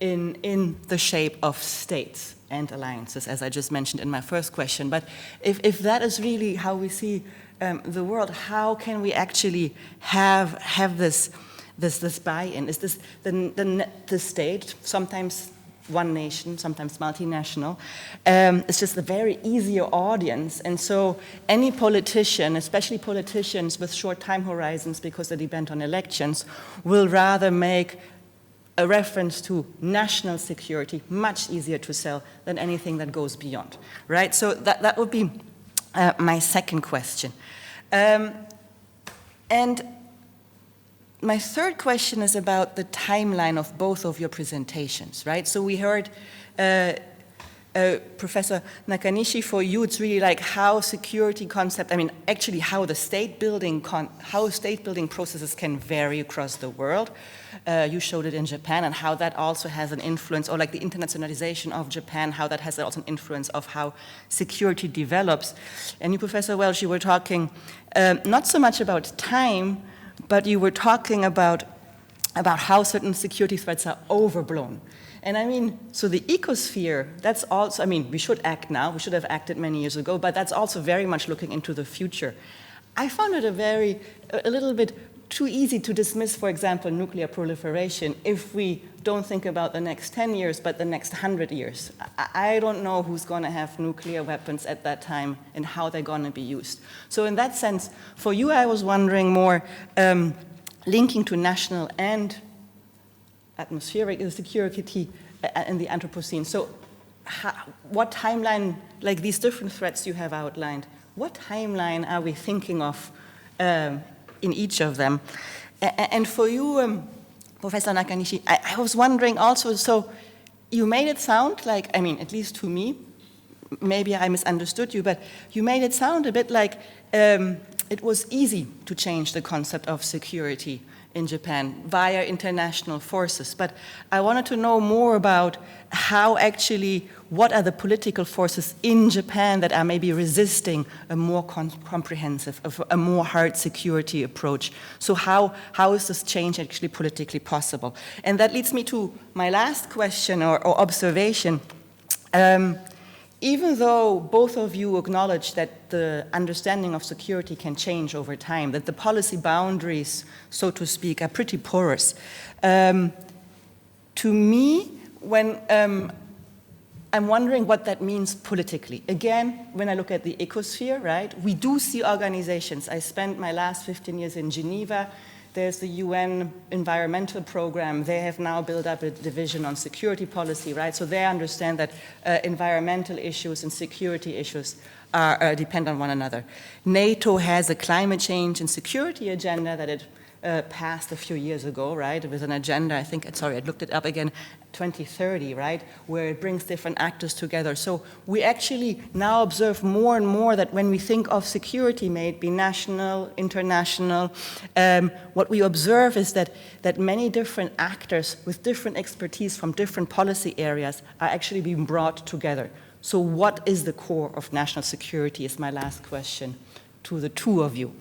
in the shape of states and alliances, as I just mentioned in my first question. But if that is really how we see the world, how can we actually have this buy-in? Is this the state, sometimes one nation, sometimes multinational? It's just a very easier audience. And so any politician, especially politicians with short time horizons because they depend on elections, will rather make a reference to national security much easier to sell than anything that goes beyond, right? So that would be my second question. And my third question is about the timeline of both of your presentations, right? So we heard Professor Nakanishi, for you, it's really like how security concept, I mean, actually how the state building processes can vary across the world. You showed it in Japan, and how that also has an influence, or like the internationalization of Japan, how that has also an influence of how security develops. And you, Professor Welch, you were talking not so much about time, but you were talking about how certain security threats are overblown. And I mean, so the ecosphere, that's also, I mean, we should act now, we should have acted many years ago, but that's also very much looking into the future. I found it a little bit too easy to dismiss, for example, nuclear proliferation if we don't think about the next 10 years, but the next 100 years. I don't know who's going to have nuclear weapons at that time and how they're going to be used. So in that sense, for you, I was wondering more, linking to national and atmospheric security in the Anthropocene. So what timeline, like these different threats you have outlined, what timeline are we thinking of in each of them? And for you, Professor Nakanishi, I was wondering also, so you made it sound like, I mean, at least to me, maybe I misunderstood you, but you made it sound a bit like it was easy to change the concept of security in Japan via international forces. But I wanted to know more about how actually, what are the political forces in Japan that are maybe resisting a more comprehensive, a more hard security approach? So how is this change actually politically possible? And that leads me to my last question or observation. Even though both of you acknowledge that the understanding of security can change over time, that the policy boundaries, so to speak, are pretty porous, to me, when I'm wondering what that means politically. Again, when I look at the ecosphere, right, we do see organizations. I spent my last 15 years in Geneva. There's the UN environmental program. They have now built up a division on security policy, right? So they understand that environmental issues and security issues depend on one another. NATO has a climate change and security agenda that it passed a few years ago, right, with an agenda, I think, sorry, I looked it up again, 2030, right, where it brings different actors together. So we actually now observe more and more that when we think of security, may it be national, international, what we observe is that many different actors with different expertise from different policy areas are actually being brought together. So what is the core of national security is my last question to the two of you.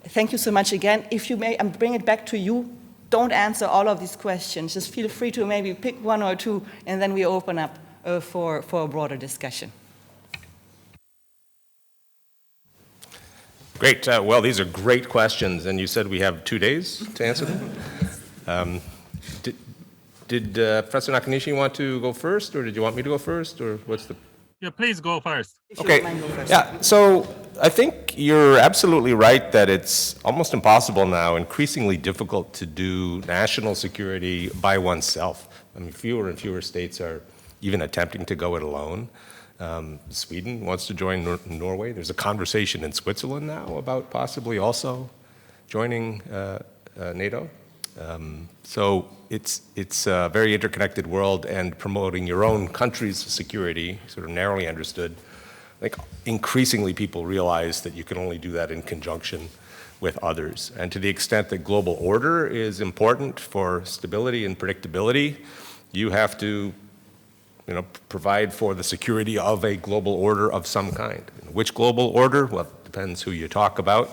Thank you so much again. If you may, I'll bring it back to you. Don't answer all of these questions. Just feel free to maybe pick one or two, and then we open up for a broader discussion. Great. Well, these are great questions, and you said we have 2 days to answer them. Did Professor Nakanishi want to go first, or did you want me to go first, or what's the... Yeah, please go first. Okay. Yeah, so I think you're absolutely right that it's almost impossible now, increasingly difficult to do national security by oneself. I mean, fewer and fewer states are even attempting to go it alone. Sweden wants to join Norway. There's a conversation in Switzerland now about possibly also joining NATO. So it's a very interconnected world, and promoting your own country's security, sort of narrowly understood. I think increasingly people realize that you can only do that in conjunction with others. And to the extent that global order is important for stability and predictability, you have to provide for the security of a global order of some kind. Which global order? Well, it depends who you talk about.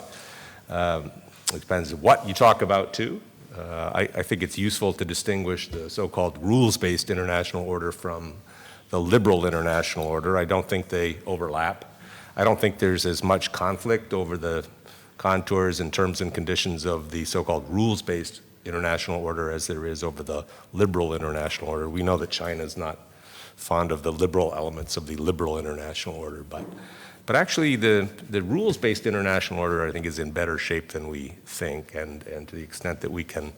It depends what you talk about, too. I think it's useful to distinguish the so-called rules-based international order from the liberal international order. I don't think they overlap. I don't think there's as much conflict over the contours and terms and conditions of the so-called rules-based international order as there is over the liberal international order. We know that China is not fond of the liberal elements of the liberal international order, but actually the rules-based international order, I think, is in better shape than we think, and to the extent that we can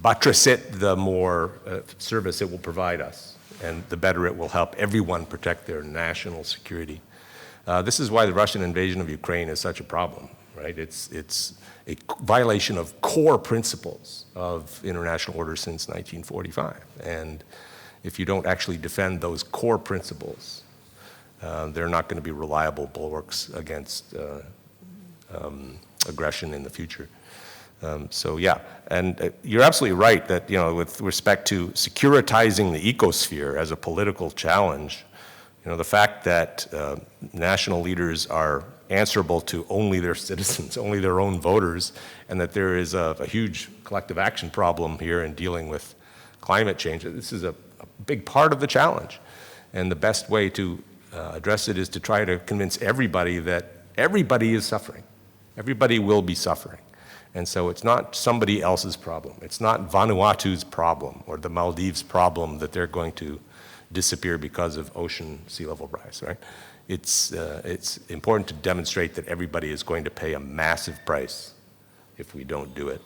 buttress it, the more service it will provide us, and the better it will help everyone protect their national security. This is why the Russian invasion of Ukraine is such a problem, right? It's a violation of core principles of international order since 1945, and if you don't actually defend those core principles, they're not going to be reliable bulwarks against aggression in the future. So yeah, and you're absolutely right that with respect to securitizing the ecosphere as a political challenge, the fact that national leaders are answerable to only their citizens, only their own voters, and that there is a huge collective action problem here in dealing with climate change. This is a big part of the challenge, and the best way to address it is to try to convince everybody that everybody is suffering. Everybody will be suffering. And so it's not somebody else's problem. It's not Vanuatu's problem or the Maldives' problem that they're going to disappear because of ocean sea level rise, right? It's important to demonstrate that everybody is going to pay a massive price if we don't do it.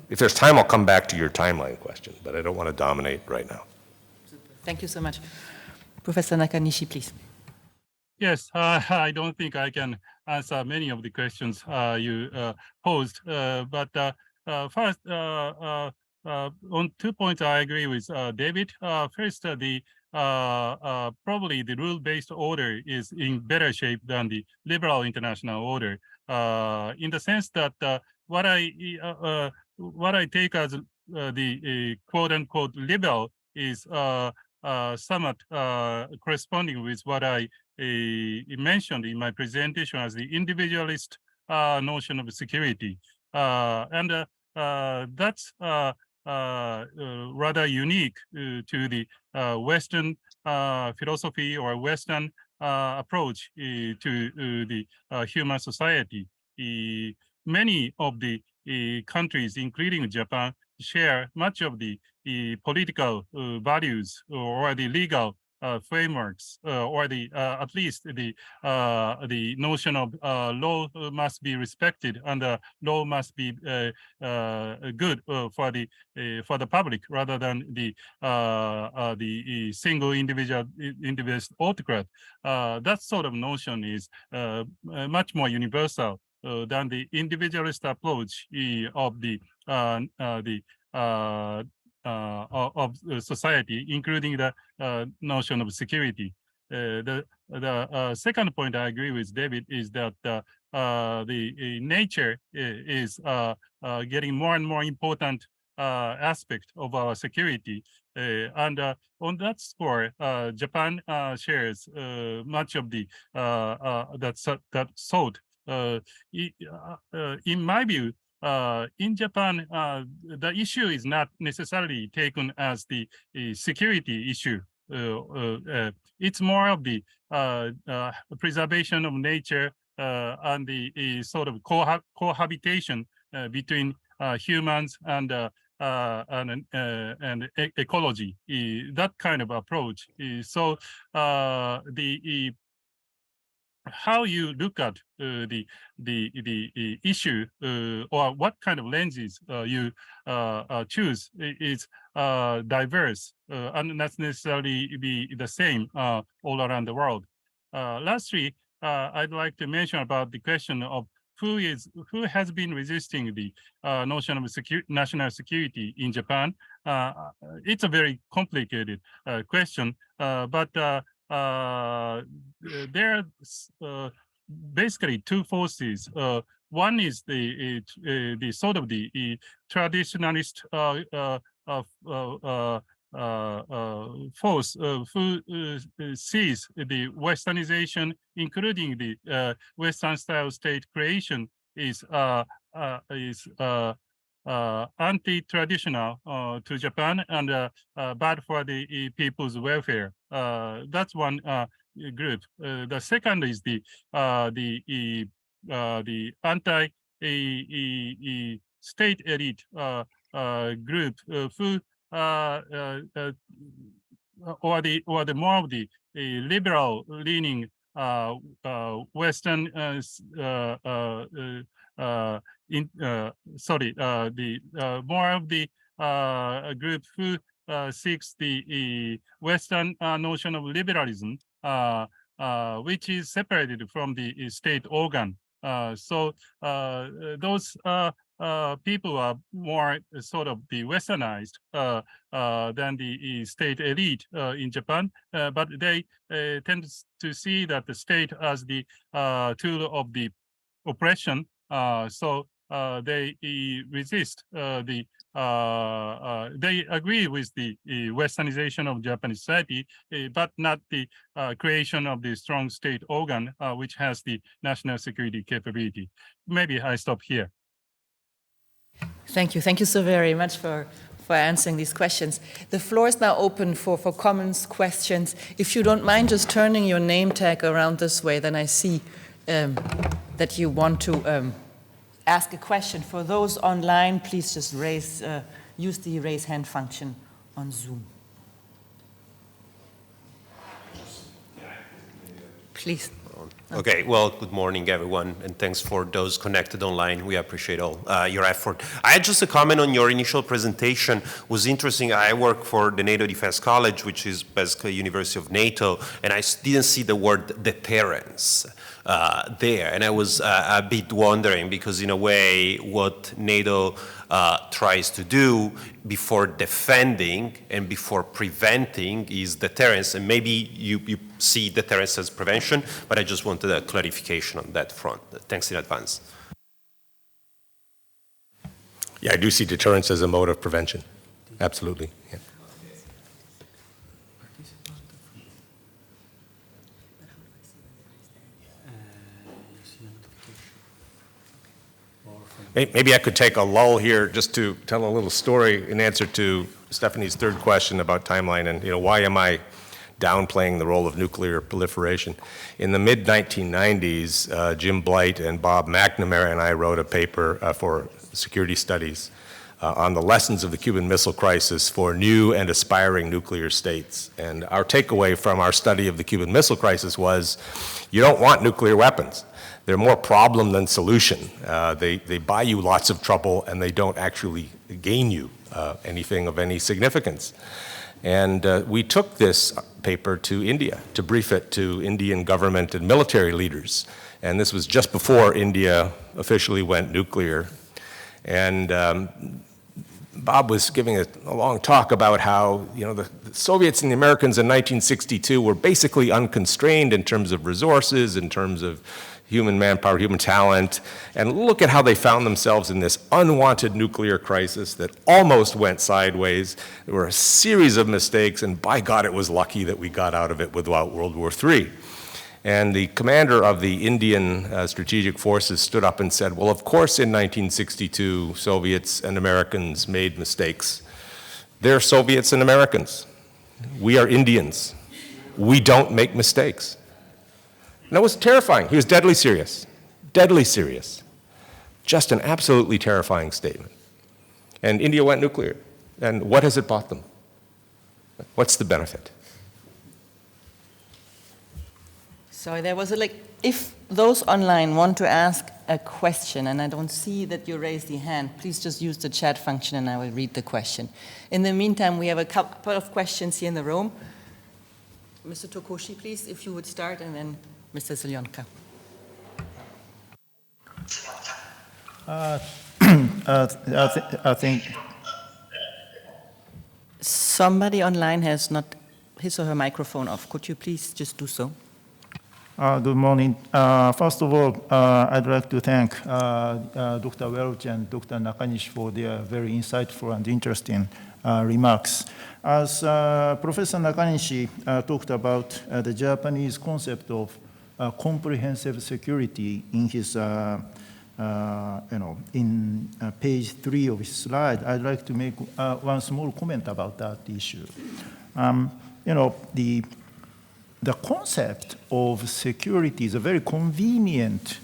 If there's time, I'll come back to your timeline question, but I don't want to dominate right now. Thank you so much. Professor Nakanishi, please. Yes, I don't think I can answer many of the questions you posed, but first, on 2 points, I agree with David. First, probably the rule-based order is in better shape than the liberal international order, in the sense that what I take as the quote-unquote liberal is somewhat corresponding with what I mentioned in my presentation as the individualist notion of security. And that's rather unique to the Western philosophy or Western approach to the human society. Many of the countries, including Japan, share much of the political values or the legal frameworks, or the at least the notion of law must be respected and law must be good for the public rather than the single individual autocrat. That sort of notion is much more universal than the individualist approach of society, including the notion of security. The second point I agree with David is that the nature is getting more and more important aspect of our security. And on that score, Japan shares much of the that thought. In my view, in Japan, the issue is not necessarily taken as the security issue. It's more of the preservation of nature and the sort of cohabitation between humans and ecology. That kind of approach. So the how you look at the issue or what kind of lenses you choose is diverse and not necessarily be the same all around the world. Lastly, I'd like to mention about the question of who has been resisting the notion of national security in Japan. It's a very complicated question, but there are basically two forces. One is the sort of the traditionalist force who sees the Westernization, including the Western-style state creation, is anti-traditional to Japan and bad for the people's welfare. That's one group. The second is the anti-state elite group who or the more of the liberal-leaning Western more of the group who seeks the Western notion of liberalism, which is separated from the state organ. So those people are more sort of the Westernized than the state elite in Japan, but they tend to see that the state as the tool of the oppression. So they resist they agree with the Westernization of Japanese society, but not the creation of the strong state organ, which has the national security capability. Maybe I stop here. Thank you. Thank you so very much for answering these questions. The floor is now open for comments, questions. If you don't mind just turning your name tag around this way, then I see that you want to ask a question. For those online, please just use the raise hand function on Zoom. Please. Okay, well, good morning, everyone, and thanks for those connected online. We appreciate all your effort. I had just a comment on your initial presentation. It was interesting. I work for the NATO Defense College, which is basically a university of NATO, and I didn't see the word deterrence there. And I was a bit wondering, because in a way, what NATO tries to do before defending and before preventing is deterrence. And maybe you see deterrence as prevention, but I just wanted a clarification on that front. Thanks in advance. Yeah, I do see deterrence as a mode of prevention. Absolutely. Yeah. Maybe I could take a lull here just to tell a little story in answer to Stephanie's third question about timeline and, why am I downplaying the role of nuclear proliferation. In the mid-1990s, Jim Blight and Bob McNamara and I wrote a paper for Security Studies on the lessons of the Cuban Missile Crisis for new and aspiring nuclear states. And our takeaway from our study of the Cuban Missile Crisis was, you don't want nuclear weapons. They're more problem than solution. They buy you lots of trouble and they don't actually gain you anything of any significance. And we took this paper to India to brief it to Indian government and military leaders. And this was just before India officially went nuclear. And Bob was giving a long talk about how, you know, the Soviets and the Americans in 1962 were basically unconstrained in terms of resources, in terms of human manpower, human talent, and look at how they found themselves in this unwanted nuclear crisis that almost went sideways. There were a series of mistakes, and by God, it was lucky that we got out of it without World War III. And the commander of the Indian strategic forces stood up and said, well, of course in 1962, Soviets and Americans made mistakes. They're Soviets and Americans. We are Indians. We don't make mistakes. And that was terrifying. He was deadly serious. Deadly serious. Just an absolutely terrifying statement. And India went nuclear. And what has it bought them? What's the benefit? So there was if those online want to ask a question, and I don't see that you raised the hand, please just use the chat function and I will read the question. In the meantime, we have a couple of questions here in the room. Mr. Tokoshi, please, if you would start, and then Mr. Zelionka. I think somebody online has not his or her microphone off. Could you please just do so? Good morning. First of all, I'd like to thank Dr. Welch and Dr. Nakanishi for their very insightful and interesting remarks. As Professor Nakanishi talked about the Japanese concept of comprehensive security in his, in page 3 of his slide, I'd like to make one small comment about that issue. The concept of security is a very convenient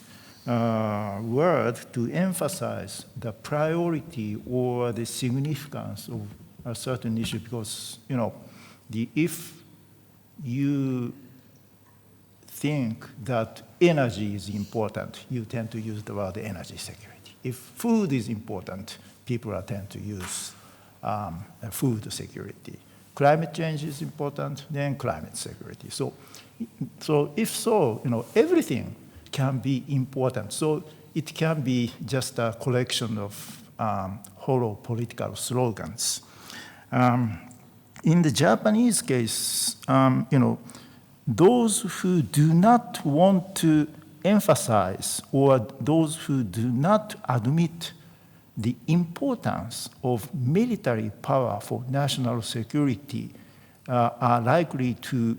word to emphasize the priority or the significance of a certain issue, because if you think that energy is important, you tend to use the word energy security. If food is important, people tend to use food security. Climate change is important, then climate security. So if so, everything can be important. So it can be just a collection of hollow political slogans. In the Japanese case, those who do not want to emphasize or those who do not admit the importance of military power for national security are likely to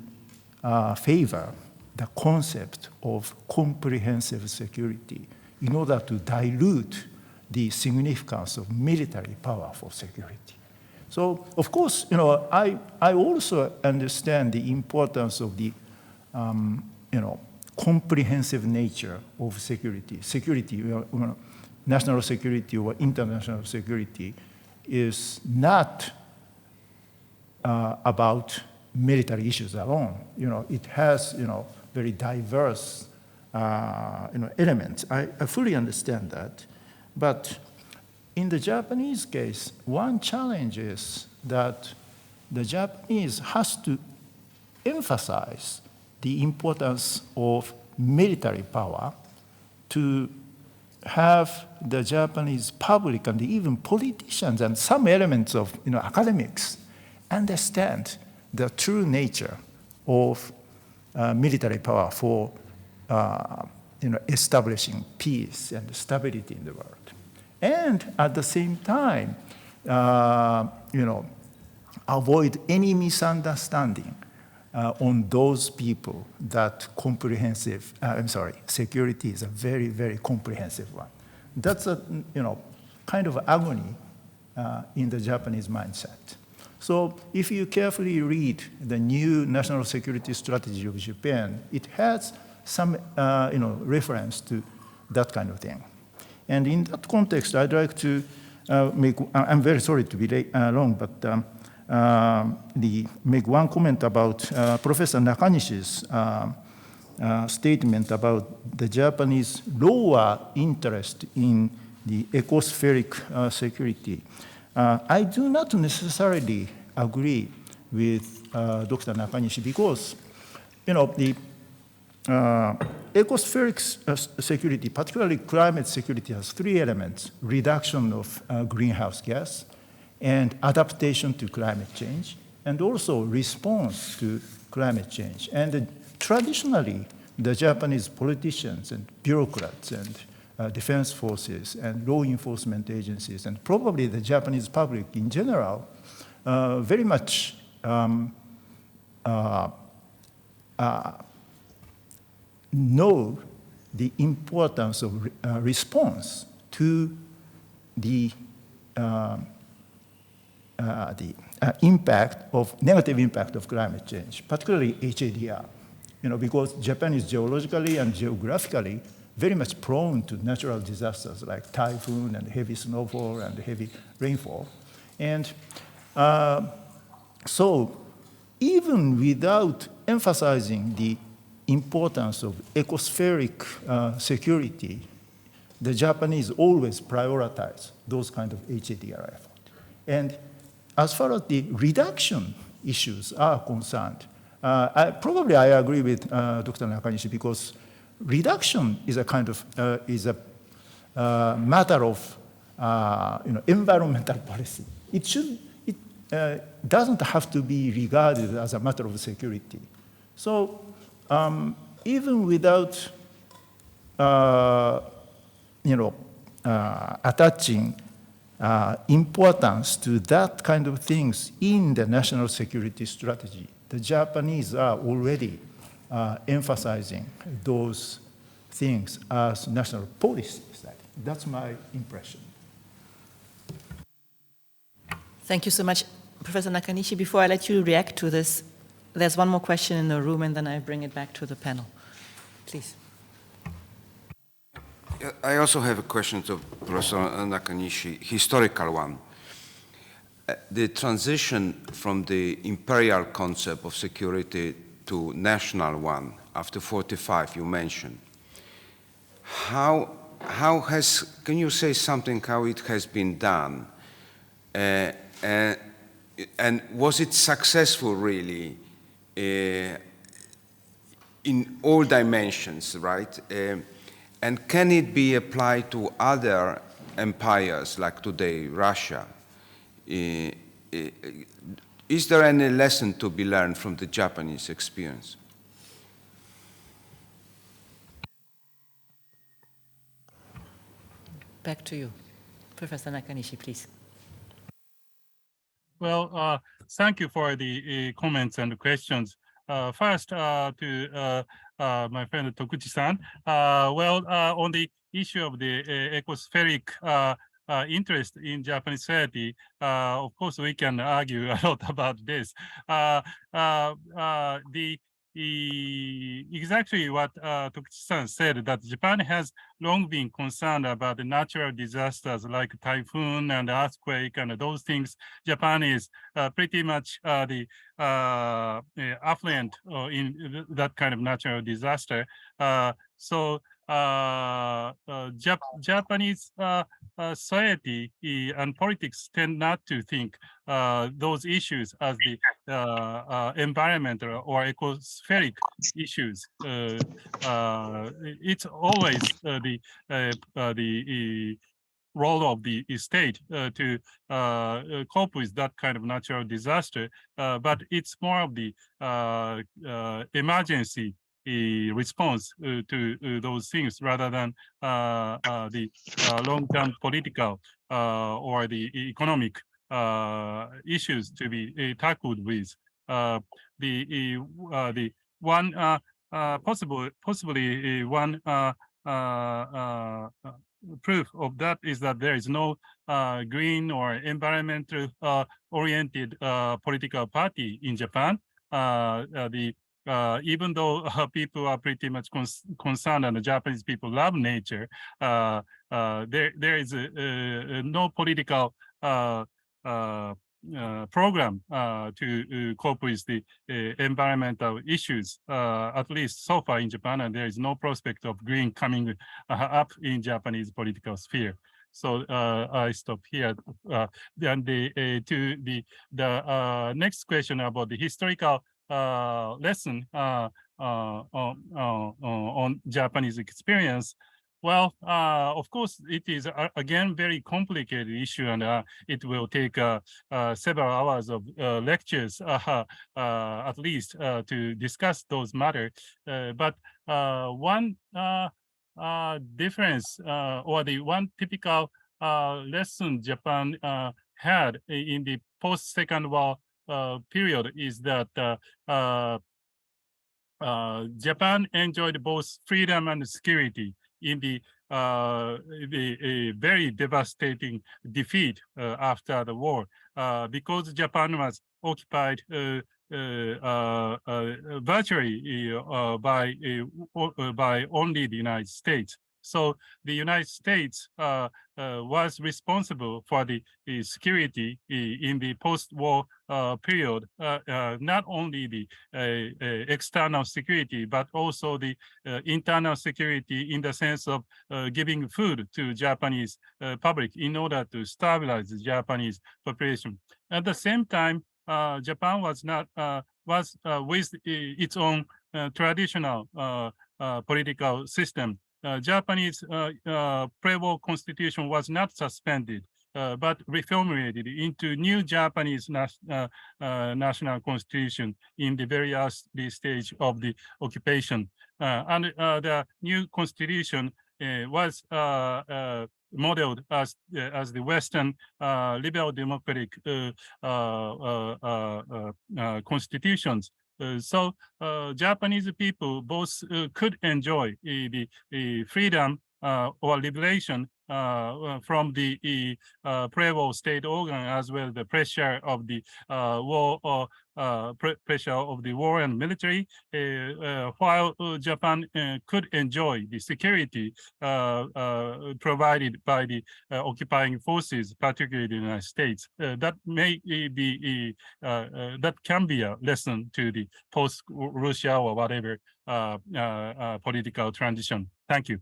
favor the concept of comprehensive security in order to dilute the significance of military power for security. So, of course, I also understand the importance of the, comprehensive nature of security. Security, national security or international security is not about military issues alone. It has, very diverse, elements. I fully understand that. But in the Japanese case, one challenge is that the Japanese has to emphasize the importance of military power to have the Japanese public and even politicians and some elements of academics understand the true nature of military power for establishing peace and stability in the world. And at the same time, avoid any misunderstanding on those people that security is a very, very comprehensive one. That's a, kind of agony in the Japanese mindset. So if you carefully read the new national security strategy of Japan, it has some, reference to that kind of thing. And in that context, I'd like to I'm very sorry to be long, but make one comment about Professor Nakanishi's statement about the Japanese lower interest in the ecospheric security. I do not necessarily agree with Dr. Nakanishi because, ecospheric security, particularly climate security, has three elements: reduction of greenhouse gas, and adaptation to climate change, and also response to climate change. And traditionally, the Japanese politicians and bureaucrats and defense forces and law enforcement agencies, and probably the Japanese public in general, very much know the importance of response to the negative impact of climate change, particularly HADR. Because Japan is geologically and geographically very much prone to natural disasters like typhoon and heavy snowfall and heavy rainfall. And so even without emphasizing the importance of ecospheric security, the Japanese always prioritize those kind of HADR efforts. And as far as the reduction issues are concerned, I agree with Dr. Nakanishi, because reduction is a kind of matter of environmental policy. It doesn't have to be regarded as a matter of security. So even without attaching importance to that kind of things in the national security strategy, the Japanese are already emphasizing those things as national policies. That's my impression. Thank you so much, Professor Nakanishi. Before I let you react to this, there's one more question in the room, and then I bring it back to the panel. Please. I also have a question to Professor Nakanishi, historical one. The transition from the imperial concept of security to national one after 45, you mentioned. Can you say something how it has been done? And was it successful really in all dimensions, right? And can it be applied to other empires like today, Russia? Is there any lesson to be learned from the Japanese experience? Back to you, Professor Nakanishi, please. Well, thank you for the comments and questions. First, to my friend Tokuchi-san. On the issue of the ecospheric interest in Japanese society, of course, we can argue a lot about this. Exactly what Tokuchi-san said, that Japan has long been concerned about the natural disasters like typhoon and earthquake and those things. Japan is pretty much the affluent in that kind of natural disaster. Japanese society and politics tend not to think those issues as the environmental or ecospheric issues. It's always the role of the state to cope with that kind of natural disaster, but it's more of the emergency response to those things rather than the long-term political or the economic issues to be tackled with. The one possibly one proof of that is that there is no green or environmental oriented political party in Japan. Even though people are pretty much concerned and the Japanese people love nature, there is no political program to cope with the environmental issues, at least so far in Japan, and there is no prospect of green coming up in Japanese political sphere. So I stop here. Then the next question about the historical lesson. on Japanese experience. Well, of course, it is again very complicated issue, and it will take several hours of lectures, at least, to discuss those matters. But one difference, or the one typical lesson Japan had in the post-Second World period is that Japan enjoyed both freedom and security in the very devastating defeat after the war, because Japan was occupied virtually by only the United States. So the United States was responsible for the security in the post-war period, not only the external security, but also the internal security in the sense of giving food to Japanese public in order to stabilize the Japanese population. At the same time, Japan was not with its own traditional political system. Japanese pre-war constitution was not suspended, but reformulated into new Japanese national constitution in the very early stage of the occupation. And the new constitution was modeled as the Western liberal democratic constitutions. So Japanese people both could enjoy the freedom or liberation from the pre-war state organ, as well as the pressure of the war or pressure of the war and military, while Japan could enjoy the security provided by the occupying forces, particularly the United States. That may be that can be a lesson to the post-Russia or whatever political transition. Thank you.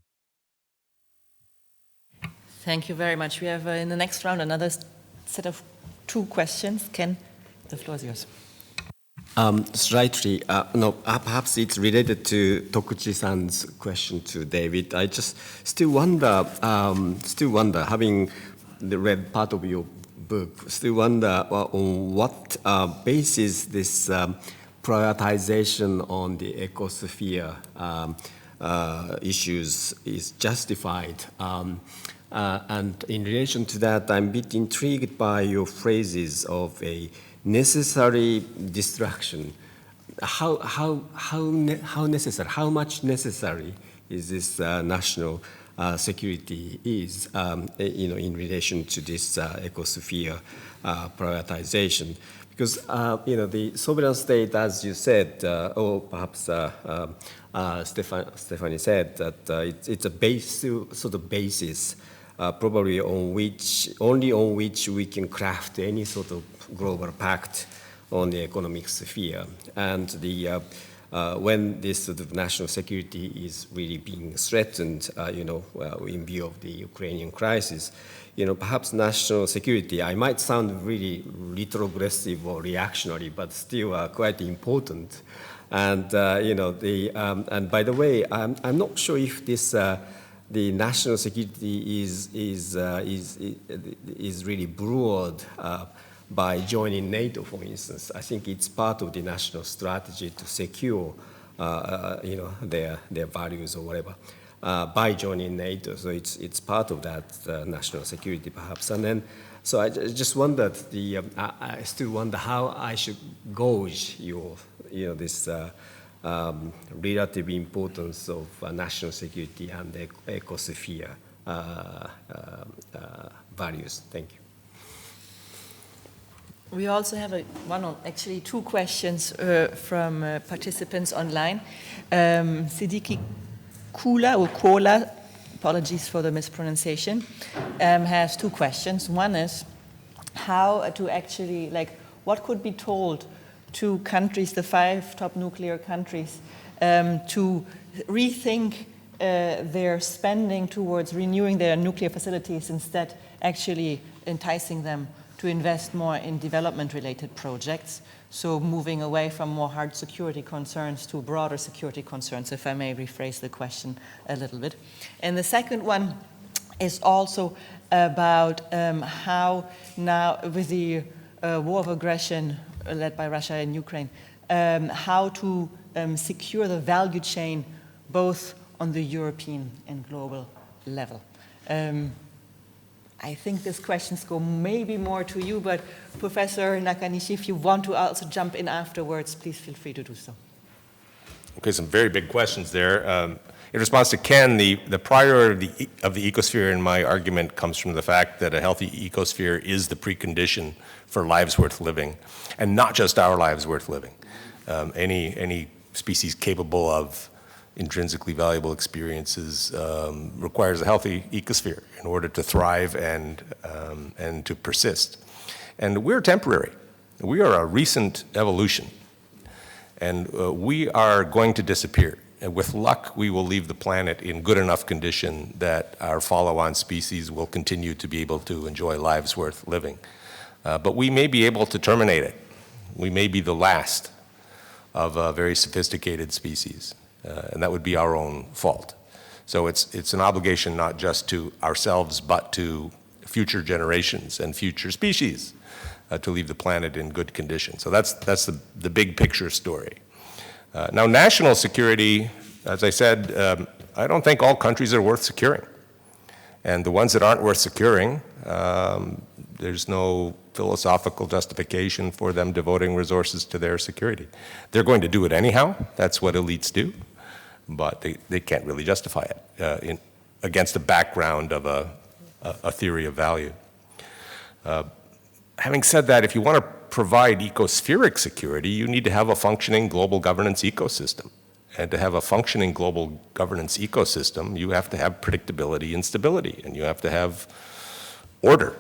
Thank you very much. We have in the next round another set of 2 questions. Ken, the floor is yours. Slightly, no, perhaps it's related to Tokuchi-san's question to David. I just still wonder, having read part of your book, still wonder on what basis this prioritization on the ecosphere issues is justified. And in relation to that, I'm a bit intrigued by your phrases of a necessary distraction. How necessary? How much necessary is this national security is, in relation to this ecosphere prioritization? Because the sovereign state, as you said, or perhaps Stephanie said, that it's a sort of basis, probably only on which we can craft any sort of global pact on the economic sphere. And when this sort of national security is really being threatened, in view of the Ukrainian crisis, perhaps national security, I might sound really retrogressive or reactionary, but still quite important. And and by the way, I'm not sure if this the national security is really broad by joining NATO, for instance. I think it's part of the national strategy to secure, their values or whatever. By joining NATO, so it's part of that national security, perhaps. And then, so I just wondered I still wonder how I should gauge this relative importance of national security and the ecosphere values. Thank you. We also have actually 2 questions from participants online. Siddiqui Kola, apologies for the mispronunciation, has 2 questions. One is how to actually, what could be told to countries, the 5 top nuclear countries, to rethink their spending towards renewing their nuclear facilities, instead actually enticing them to invest more in development-related projects, so moving away from more hard security concerns to broader security concerns, if I may rephrase the question a little bit. And the second one is also about how now, with the war of aggression led by Russia in Ukraine, how to secure the value chain both on the European and global level. I think these questions go maybe more to you, but Professor Nakanishi, if you want to also jump in afterwards, please feel free to do so. Okay, some very big questions there. In response to Ken, the priority of the ecosphere in my argument comes from the fact that a healthy ecosphere is the precondition for lives worth living, and not just our lives worth living. Any species capable of intrinsically valuable experiences requires a healthy ecosphere in order to thrive and to persist. And we're temporary. We are a recent evolution, and we are going to disappear. And with luck, we will leave the planet in good enough condition that our follow-on species will continue to be able to enjoy lives worth living. But we may be able to terminate it. We may be the last of a very sophisticated species, and that would be our own fault. So it's an obligation not just to ourselves, but to future generations and future species to leave the planet in good condition. So that's the big picture story. Now, national security, as I said, I don't think all countries are worth securing. And the ones that aren't worth securing, there's no philosophical justification for them devoting resources to their security. They're going to do it anyhow. That's what elites do. But they can't really justify it against the background of a theory of value. Having said that, if you want to provide ecospheric security, you need to have a functioning global governance ecosystem. And to have a functioning global governance ecosystem, you have to have predictability and stability, and you have to have order.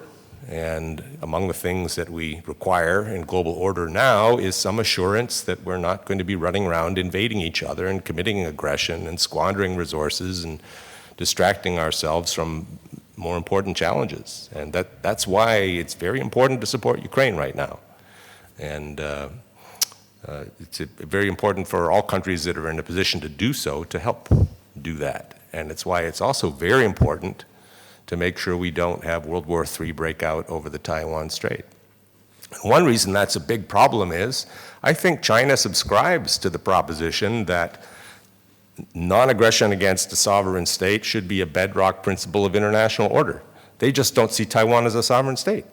And among the things that we require in global order now is some assurance that we're not going to be running around invading each other and committing aggression and squandering resources and distracting ourselves from more important challenges. And that's why it's very important to support Ukraine right now. And it's very important for all countries that are in a position to do so to help do that. And it's why it's also very important to make sure we don't have World War III breakout over the Taiwan Strait. One reason that's a big problem is I think China subscribes to the proposition that non-aggression against a sovereign state should be a bedrock principle of international order. They just don't see Taiwan as a sovereign state.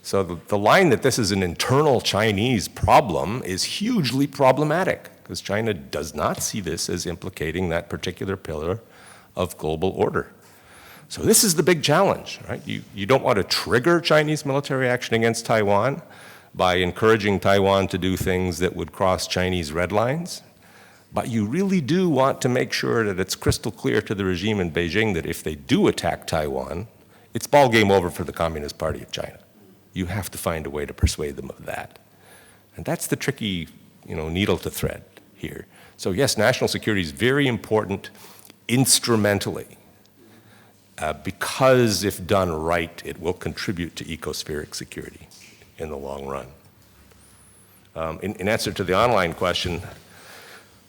So the line that this is an internal Chinese problem is hugely problematic because China does not see this as implicating that particular pillar of global order. So this is the big challenge, right? You don't want to trigger Chinese military action against Taiwan by encouraging Taiwan to do things that would cross Chinese red lines. But you really do want to make sure that it's crystal clear to the regime in Beijing that if they do attack Taiwan, it's ball game over for the Communist Party of China. You have to find a way to persuade them of that. And that's the tricky, needle to thread here. So yes, national security is very important instrumentally, because if done right, it will contribute to ecospheric security in the long run. In answer to the online question,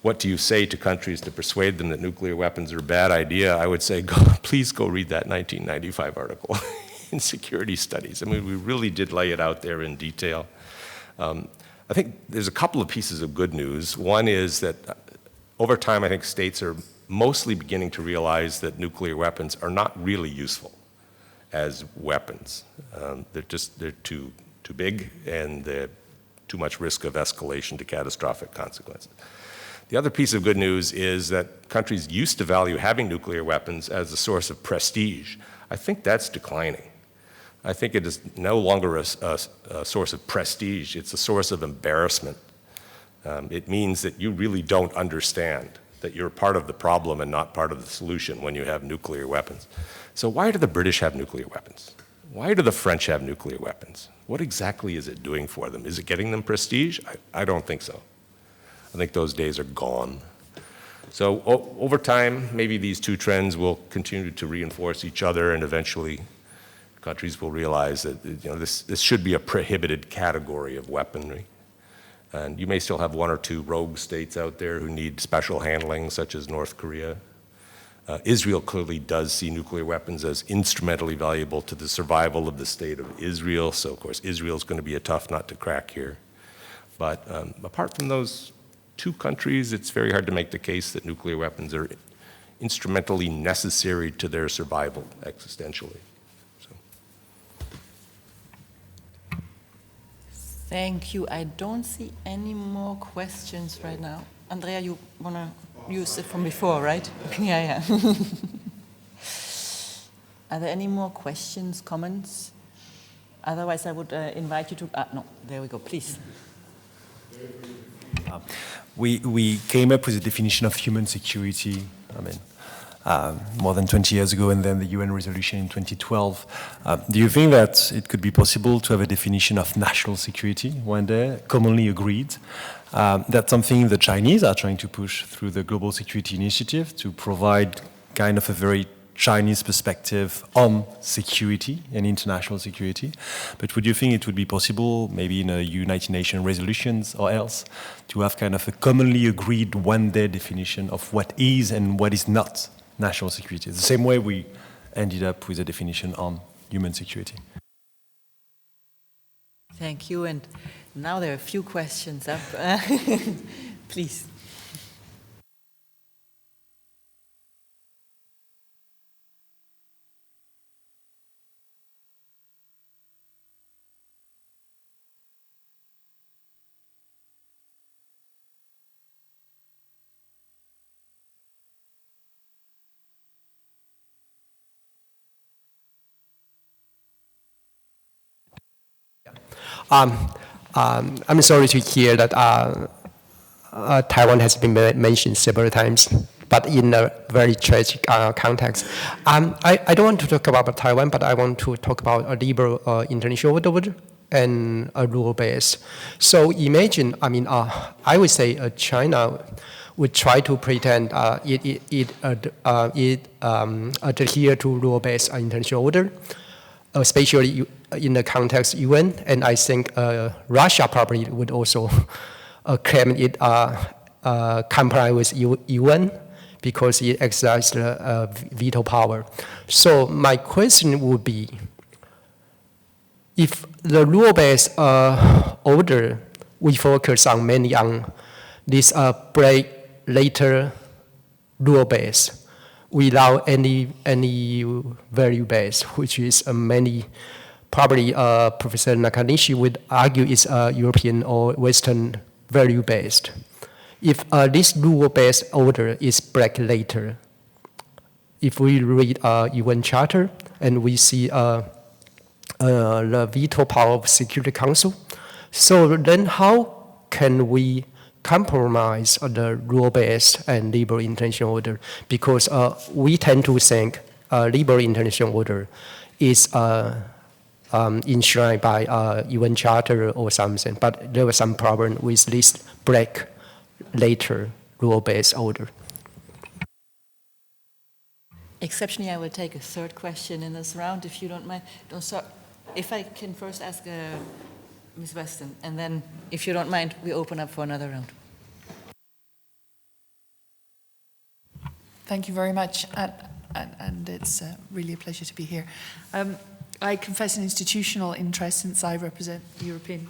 what do you say to countries to persuade them that nuclear weapons are a bad idea? I would say, please go read that 1995 article in Security Studies. I mean, we really did lay it out there in detail. I think there's a couple of pieces of good news. One is that over time, I think states are mostly beginning to realize that nuclear weapons are not really useful as weapons. They're too big, and they're too much risk of escalation to catastrophic consequences. The other piece of good news is that countries used to value having nuclear weapons as a source of prestige. I think that's declining. I think it is no longer a source of prestige, it's a source of embarrassment. It means that you really don't understand, that you're part of the problem and not part of the solution when you have nuclear weapons. So why do the British have nuclear weapons? Why do the French have nuclear weapons? What exactly is it doing for them? Is it getting them prestige? I don't think so. I think those days are gone. So over time, maybe these two trends will continue to reinforce each other and eventually countries will realize that this should be a prohibited category of weaponry. And you may still have one or two rogue states out there who need special handling, such as North Korea. Israel clearly does see nuclear weapons as instrumentally valuable to the survival of the state of Israel, so of course Israel is going to be a tough nut to crack here. But apart from those two countries, it's very hard to make the case that nuclear weapons are instrumentally necessary to their survival existentially. Thank you. I don't see any more questions right now. Andrea, you want to use it from before, right? Yeah. Are there any more questions, comments? Otherwise, I would invite you to... no, there we go, please. We came up with a definition of human security, more than 20 years ago, and then the UN resolution in 2012. Do you think that it could be possible to have a definition of national security one day, commonly agreed? That's something the Chinese are trying to push through the Global Security Initiative to provide kind of a very Chinese perspective on security and international security. But would you think it would be possible, maybe in a United Nations resolutions or else, to have kind of a commonly agreed one-day definition of what is and what is not national security? The same way we ended up with a definition on human security. Thank you. And now there are a few questions up. Please. I'm sorry to hear that Taiwan has been mentioned several times, but in a very tragic context. I don't want to talk about Taiwan, but I want to talk about a liberal international order and a rule base. So imagine, I would say China would try to pretend it adhere to rule-based international order, especially in the context UN, and I think Russia probably would also claim it comply with UN because it exercised veto power. So my question would be, if the rule-based order, we focus on mainly on this break later rule-based without any value-based, which is many, probably Professor Nakanishi would argue is European or Western value-based. If this rule-based order is break later, if we read UN Charter and we see the veto power of Security Council, so then how can we compromise the rule-based and liberal international order? Because we tend to think liberal international order is enshrined by UN Charter or something, but there was some problem with this break later rule-based order. Exceptionally, I will take a third question in this round, if you don't mind. If I can first ask Ms. Weston, and then, if you don't mind, we open up for another round. Thank you very much, and it's really a pleasure to be here. I confess an institutional interest since I represent the European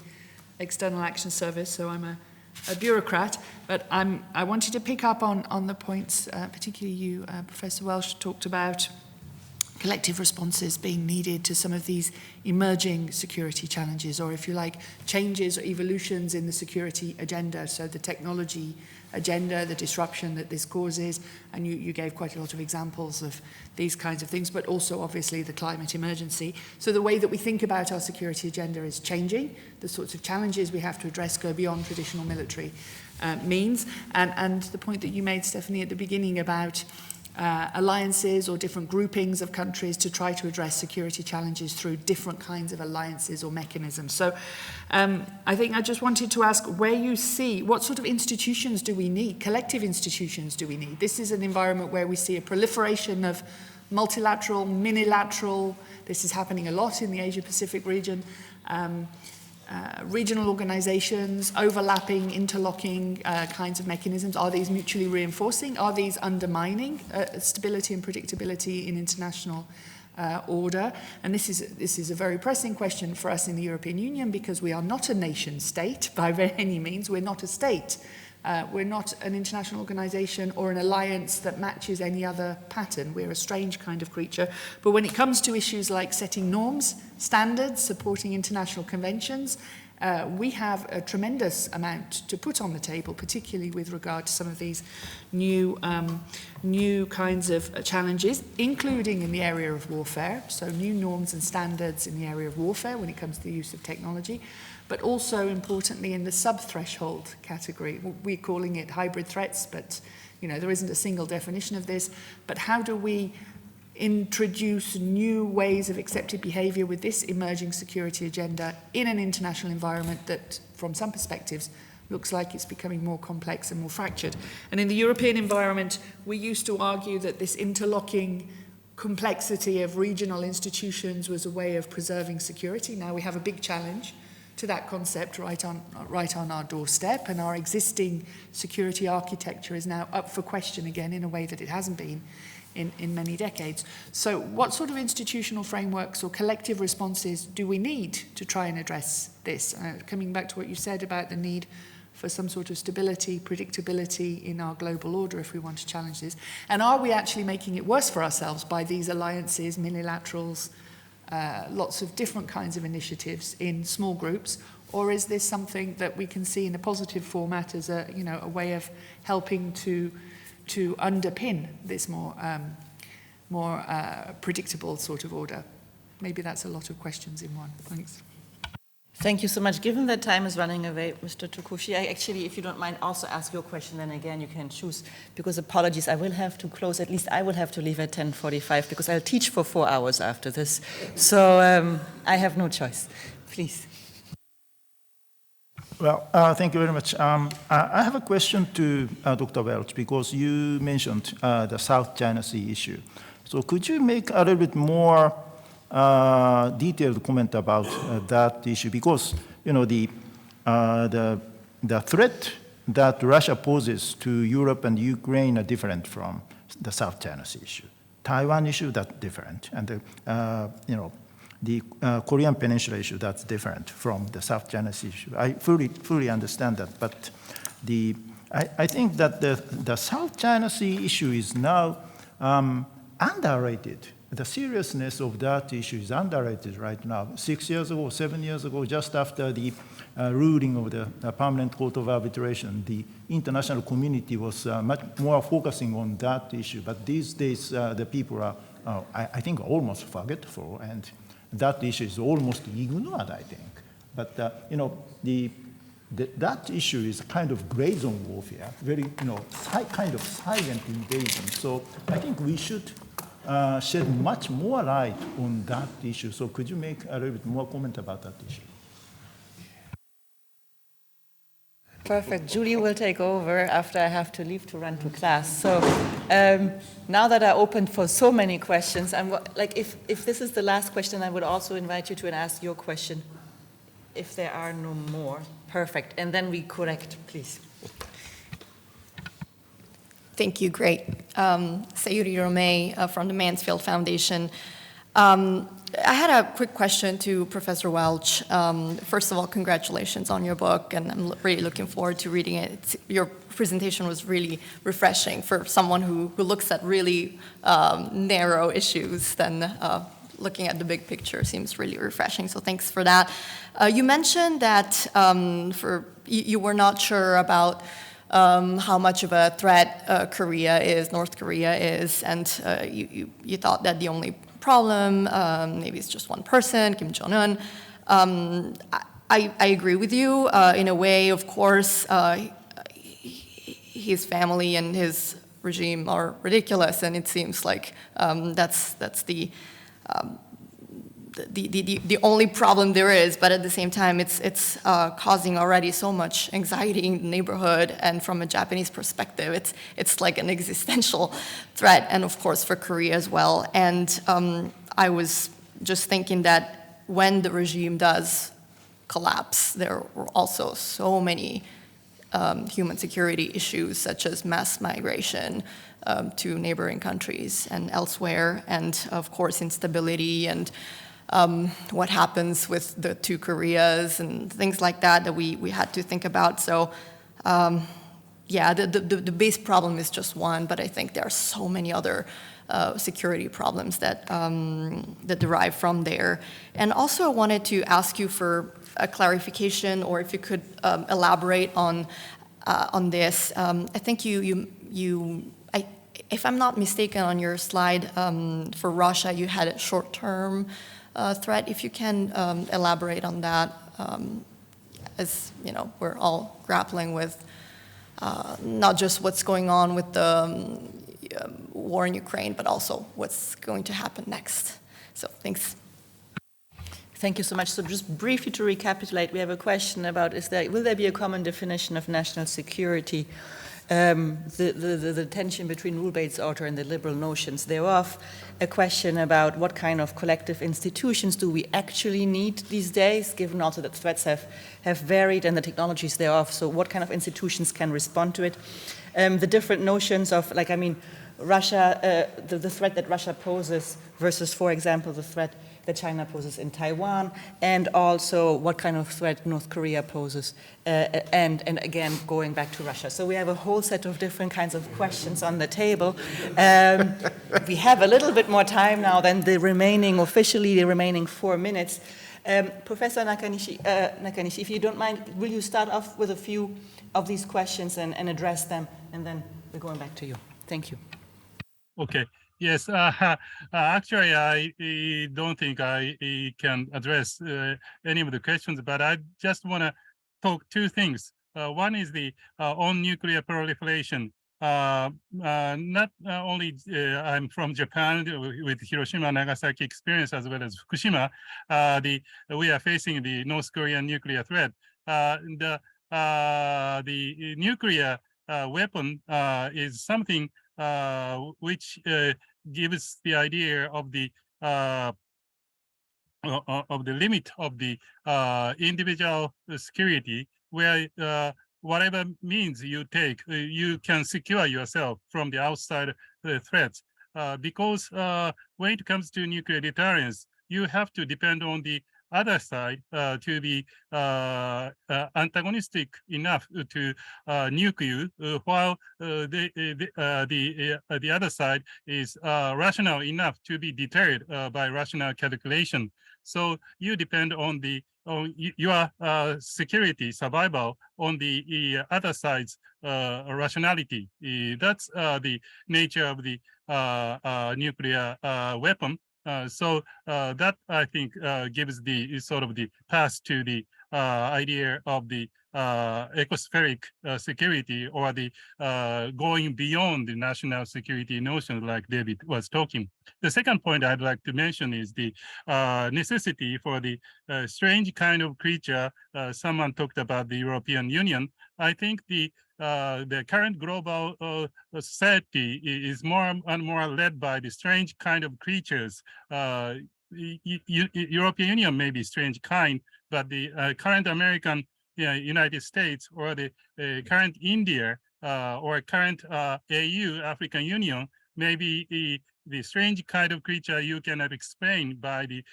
External Action Service, so I'm a bureaucrat, but I wanted to pick up on the points, particularly you, Professor Welsh, talked about collective responses being needed to some of these emerging security challenges, or if you like, changes or evolutions in the security agenda, so the technology agenda, the disruption that this causes, and you gave quite a lot of examples of these kinds of things, but also obviously the climate emergency. So the way that we think about our security agenda is changing. The sorts of challenges we have to address go beyond traditional military means, and the point that you made, Stephanie, at the beginning about alliances or different groupings of countries to try to address security challenges through different kinds of alliances or mechanisms. So I think I just wanted to ask where you see, what sort of institutions do we need, collective institutions do we need? This is an environment where we see a proliferation of multilateral, minilateral. This is happening a lot in the Asia-Pacific region. Regional organizations, overlapping, interlocking kinds of mechanisms. Are these mutually reinforcing? Are these undermining stability and predictability in international order? And this is a very pressing question for us in the European Union, because we are not a nation state by any means. We're not a state. We're not an international organization or an alliance that matches any other pattern. We're a strange kind of creature. But when it comes to issues like setting norms, standards, supporting international conventions, we have a tremendous amount to put on the table, particularly with regard to some of these new kinds of challenges, including in the area of warfare. So new norms and standards in the area of warfare when it comes to the use of technology, but also importantly in the sub-threshold category. We're calling it hybrid threats, but there isn't a single definition of this. But how do we introduce new ways of accepted behavior with this emerging security agenda in an international environment that, from some perspectives, looks like it's becoming more complex and more fractured? And in the European environment, we used to argue that this interlocking complexity of regional institutions was a way of preserving security. Now we have a big challenge to that concept right on our doorstep, and our existing security architecture is now up for question again in a way that it hasn't been in many decades. So what sort of institutional frameworks or collective responses do we need to try and address this? Coming back to what you said about the need for some sort of stability, predictability in our global order if we want to challenge this. And are we actually making it worse for ourselves by these alliances, minilaterals, lots of different kinds of initiatives in small groups, or is this something that we can see in a positive format as a way of helping to underpin this more predictable sort of order? Maybe that's a lot of questions in one. Thanks. Thank you so much. Given that time is running away, Mr. Tokushi, I actually, if you don't mind, also ask your question. Then again, you can choose. Because apologies, I will have to close. At least I will have to leave at 10:45 because I'll teach for 4 hours after this. So I have no choice. Please. Well, thank you very much. I have a question to Dr. Welch, because you mentioned the South China Sea issue. So could you make a little bit more detailed comment about that issue? Because the threat that Russia poses to Europe and Ukraine are different from the South China Sea issue. Taiwan issue, that's different, and the Korean Peninsula issue, that's different from the South China Sea issue. I fully understand that, but I think that the South China Sea issue is now underrated. The seriousness of that issue is underrated right now. 6 years ago, 7 years ago, just after the ruling of the Permanent Court of Arbitration, the international community was much more focusing on that issue. But these days, the people are, I think, almost forgetful, and that issue is almost ignored, I think. But that issue is a kind of gray zone warfare, very kind of silent invasion. So I think we should shed much more light on that issue. So could you make a little bit more comment about that issue? Perfect. Julie will take over after I have to leave to run to class. So now that I opened for so many questions, if this is the last question, I would also invite you to ask your question if there are no more. Perfect. And then we correct, please. Thank you. Great. Sayuri Romei from the Mansfield Foundation. I had a quick question to Professor Welch. First of all, congratulations on your book, and I'm really looking forward to reading it. Your presentation was really refreshing for someone who looks at really narrow issues. Then looking at the big picture seems really refreshing, so thanks for that. You mentioned that you were not sure about how much of a threat North Korea is, and you thought that the only problem, maybe it's just one person, Kim Jong-un. I agree with you in a way. Of course, his family and his regime are ridiculous, and it seems like that's the the only problem there is, but at the same time, it's causing already so much anxiety in the neighborhood, and from a Japanese perspective, it's like an existential threat, and of course for Korea as well. And I was just thinking that when the regime does collapse, there were also so many human security issues, such as mass migration to neighboring countries and elsewhere, and of course instability and what happens with the two Koreas and things like that we had to think about. So yeah, the base problem is just one, but I think there are so many other security problems that derive from there. And also I wanted to ask you for a clarification, or if you could elaborate on this. I think if I'm not mistaken, on your slide for Russia, you had a short-term threat. If you can elaborate on that, as you know, we're all grappling with not just what's going on with the war in Ukraine, but also what's going to happen next. So thanks. Thank you so much. So just briefly to recapitulate, we have a question about will there be a common definition of national security? The tension between rule-based order and the liberal notions thereof. A question about what kind of collective institutions do we actually need these days, given also that threats have varied and the technologies thereof. So what kind of institutions can respond to it? The different notions of, Russia, the threat that Russia poses versus, for example, the threat that China poses in Taiwan, and also what kind of threat North Korea poses, and again, going back to Russia. So we have a whole set of different kinds of questions on the table. We have a little bit more time now than officially the remaining 4 minutes. Professor Nakanishi, if you don't mind, will you start off with a few of these questions and address them, and then we're going back to you. Thank you. Okay. Yes, actually, I don't think I can address any of the questions, but I just want to talk two things. One is the on nuclear proliferation. Not only I'm from Japan with Hiroshima and Nagasaki experience, as well as Fukushima, we are facing the North Korean nuclear threat. The nuclear weapon is something which gives the idea of the limit of the individual security, where whatever means you take, you can secure yourself from the outside threats. Because when it comes to nuclear deterrence, you have to depend on the other side to be antagonistic enough to nuke you, while the other side is rational enough to be deterred by rational calculation. So you depend on your security, survival, on the other side's rationality. That's the nature of the nuclear weapon. So that, I think, gives the sort of the path to the idea of the ecospheric security, or the going beyond the national security notion like David was talking. The second point I'd like to mention is the necessity for the strange kind of creature. Someone talked about the European Union. I think the current global society is more and more led by the strange kind of creatures. European Union may be strange kind, but the current American United States, or the current India, or current AU, African Union, may be the strange kind of creature you cannot explain by the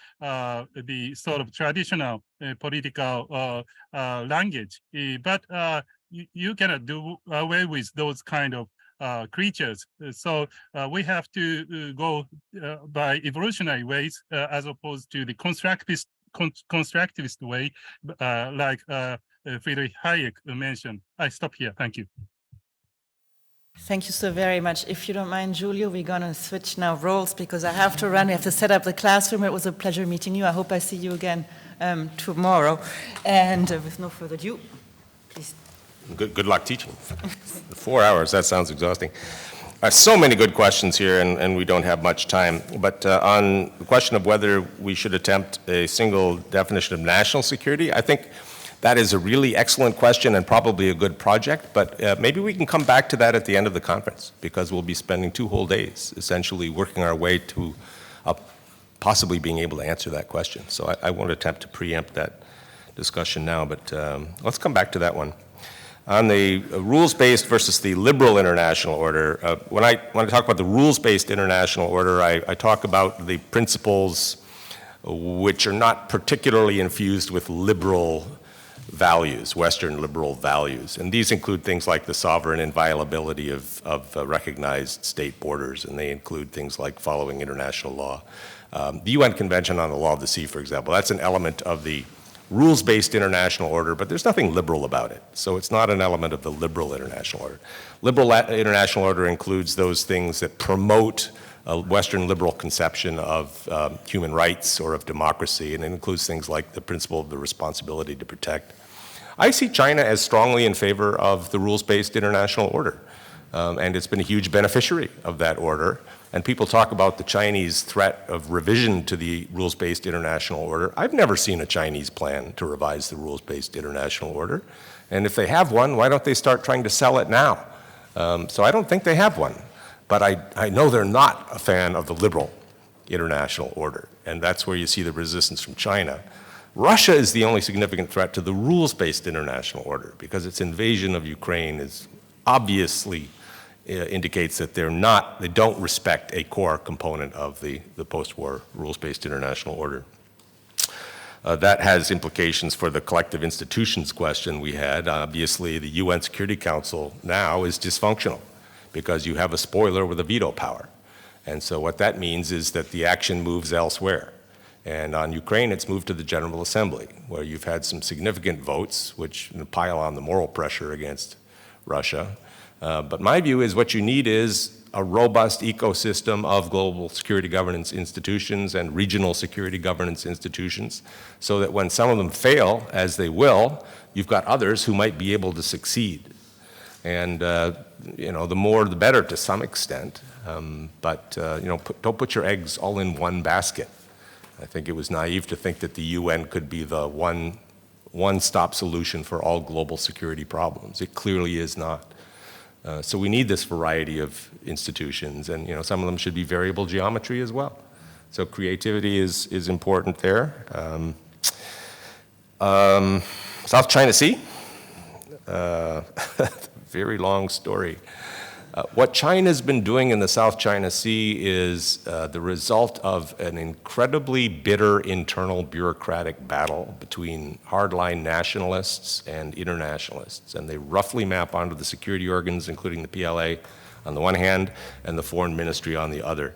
sort of traditional political language. But you cannot do away with those kind of creatures. So we have to go by evolutionary ways as opposed to the constructivist way, like Friedrich Hayek mentioned. I stop here. Thank you. Thank you so very much. If you don't mind, Giulio, we're going to switch now roles because I have to run. We have to set up the classroom. It was a pleasure meeting you. I hope I see you again tomorrow. And with no further ado, please. Good luck teaching. 4 hours, that sounds exhausting. So many good questions here, and we don't have much time. But on the question of whether we should attempt a single definition of national security, I think that is a really excellent question and probably a good project, but maybe we can come back to that at the end of the conference, because we'll be spending 2 whole days essentially working our way to possibly being able to answer that question. So I won't attempt to preempt that discussion now, but let's come back to that one. On the rules-based versus the liberal international order, when I talk about the rules-based international order, I talk about the principles which are not particularly infused with liberal values, Western liberal values. And these include things like the sovereign inviolability of recognized state borders, and they include things like following international law. The UN Convention on the Law of the Sea, for example, that's an element of the rules-based international order, but there's nothing liberal about it. So it's not an element of the liberal international order. Liberal international order includes those things that promote a Western liberal conception of human rights or of democracy, and it includes things like the principle of the responsibility to protect. I see China as strongly in favor of the rules-based international order, and it's been a huge beneficiary of that order. And people talk about the Chinese threat of revision to the rules-based international order. I've never seen a Chinese plan to revise the rules-based international order. And if they have one, why don't they start trying to sell it now? So I don't think they have one. But I know they're not a fan of the liberal international order. And that's where you see the resistance from China. Russia is the only significant threat to the rules-based international order, because its invasion of Ukraine is obviously indicates that they don't respect a core component of the post-war rules-based international order. That has implications for the collective institutions question we had. Obviously, the UN Security Council now is dysfunctional because you have a spoiler with a veto power. And so what that means is that the action moves elsewhere. And on Ukraine, it's moved to the General Assembly, where you've had some significant votes which pile on the moral pressure against Russia. But my view is what you need is a robust ecosystem of global security governance institutions and regional security governance institutions, so that when some of them fail, as they will, you've got others who might be able to succeed. And the more the better to some extent, but don't put your eggs all in one basket. I think it was naive to think that the UN could be the one-stop solution for all global security problems. It clearly is not. So we need this variety of institutions, and some of them should be variable geometry as well. So creativity is important there. South China Sea, very long story. What China's been doing in the South China Sea is the result of an incredibly bitter internal bureaucratic battle between hardline nationalists and internationalists. And they roughly map onto the security organs, including the PLA on the one hand, and the foreign ministry on the other.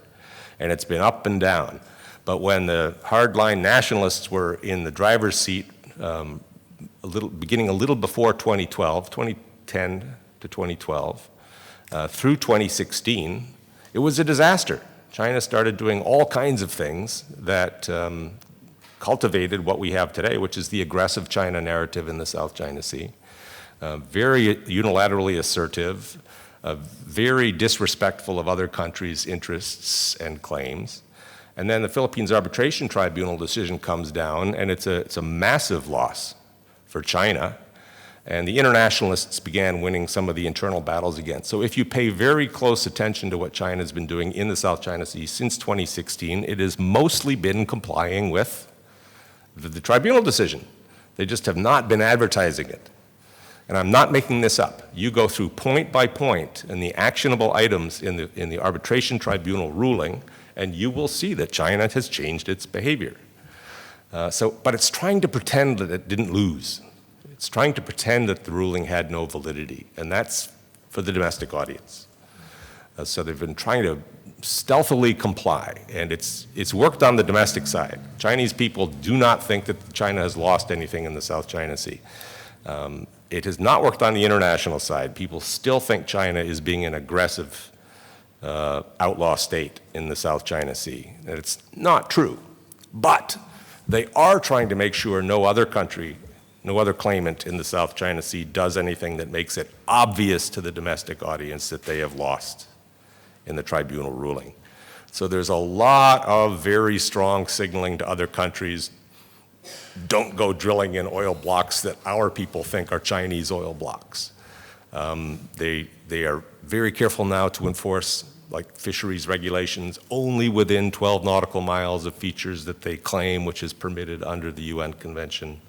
And it's been up and down. But when the hardline nationalists were in the driver's seat, beginning a little before 2012, 2010 to 2012, through 2016, it was a disaster. China started doing all kinds of things that cultivated what we have today, which is the aggressive China narrative in the South China Sea. Very unilaterally assertive, very disrespectful of other countries' interests and claims. And then the Philippines Arbitration Tribunal decision comes down, and it's a massive loss for China. And the internationalists began winning some of the internal battles again. So if you pay very close attention to what China's been doing in the South China Sea since 2016, it has mostly been complying with the tribunal decision. They just have not been advertising it. And I'm not making this up. You go through point by point in the actionable items in the arbitration tribunal ruling, and you will see that China has changed its behavior. But it's trying to pretend that it didn't lose. It's trying to pretend that the ruling had no validity, and that's for the domestic audience. So they've been trying to stealthily comply, and it's worked on the domestic side. Chinese people do not think that China has lost anything in the South China Sea. It has not worked on the international side. People still think China is being an aggressive outlaw state in the South China Sea. And it's not true, but they are trying to make sure no other country, no other claimant in the South China Sea does anything that makes it obvious to the domestic audience that they have lost. in the tribunal ruling. So there's a lot of very strong signaling to other countries, don't go drilling in oil blocks that our people think are Chinese oil blocks. They are very careful now to enforce like fisheries regulations only within 12 nautical miles of features that they claim, which is permitted under the UN Convention.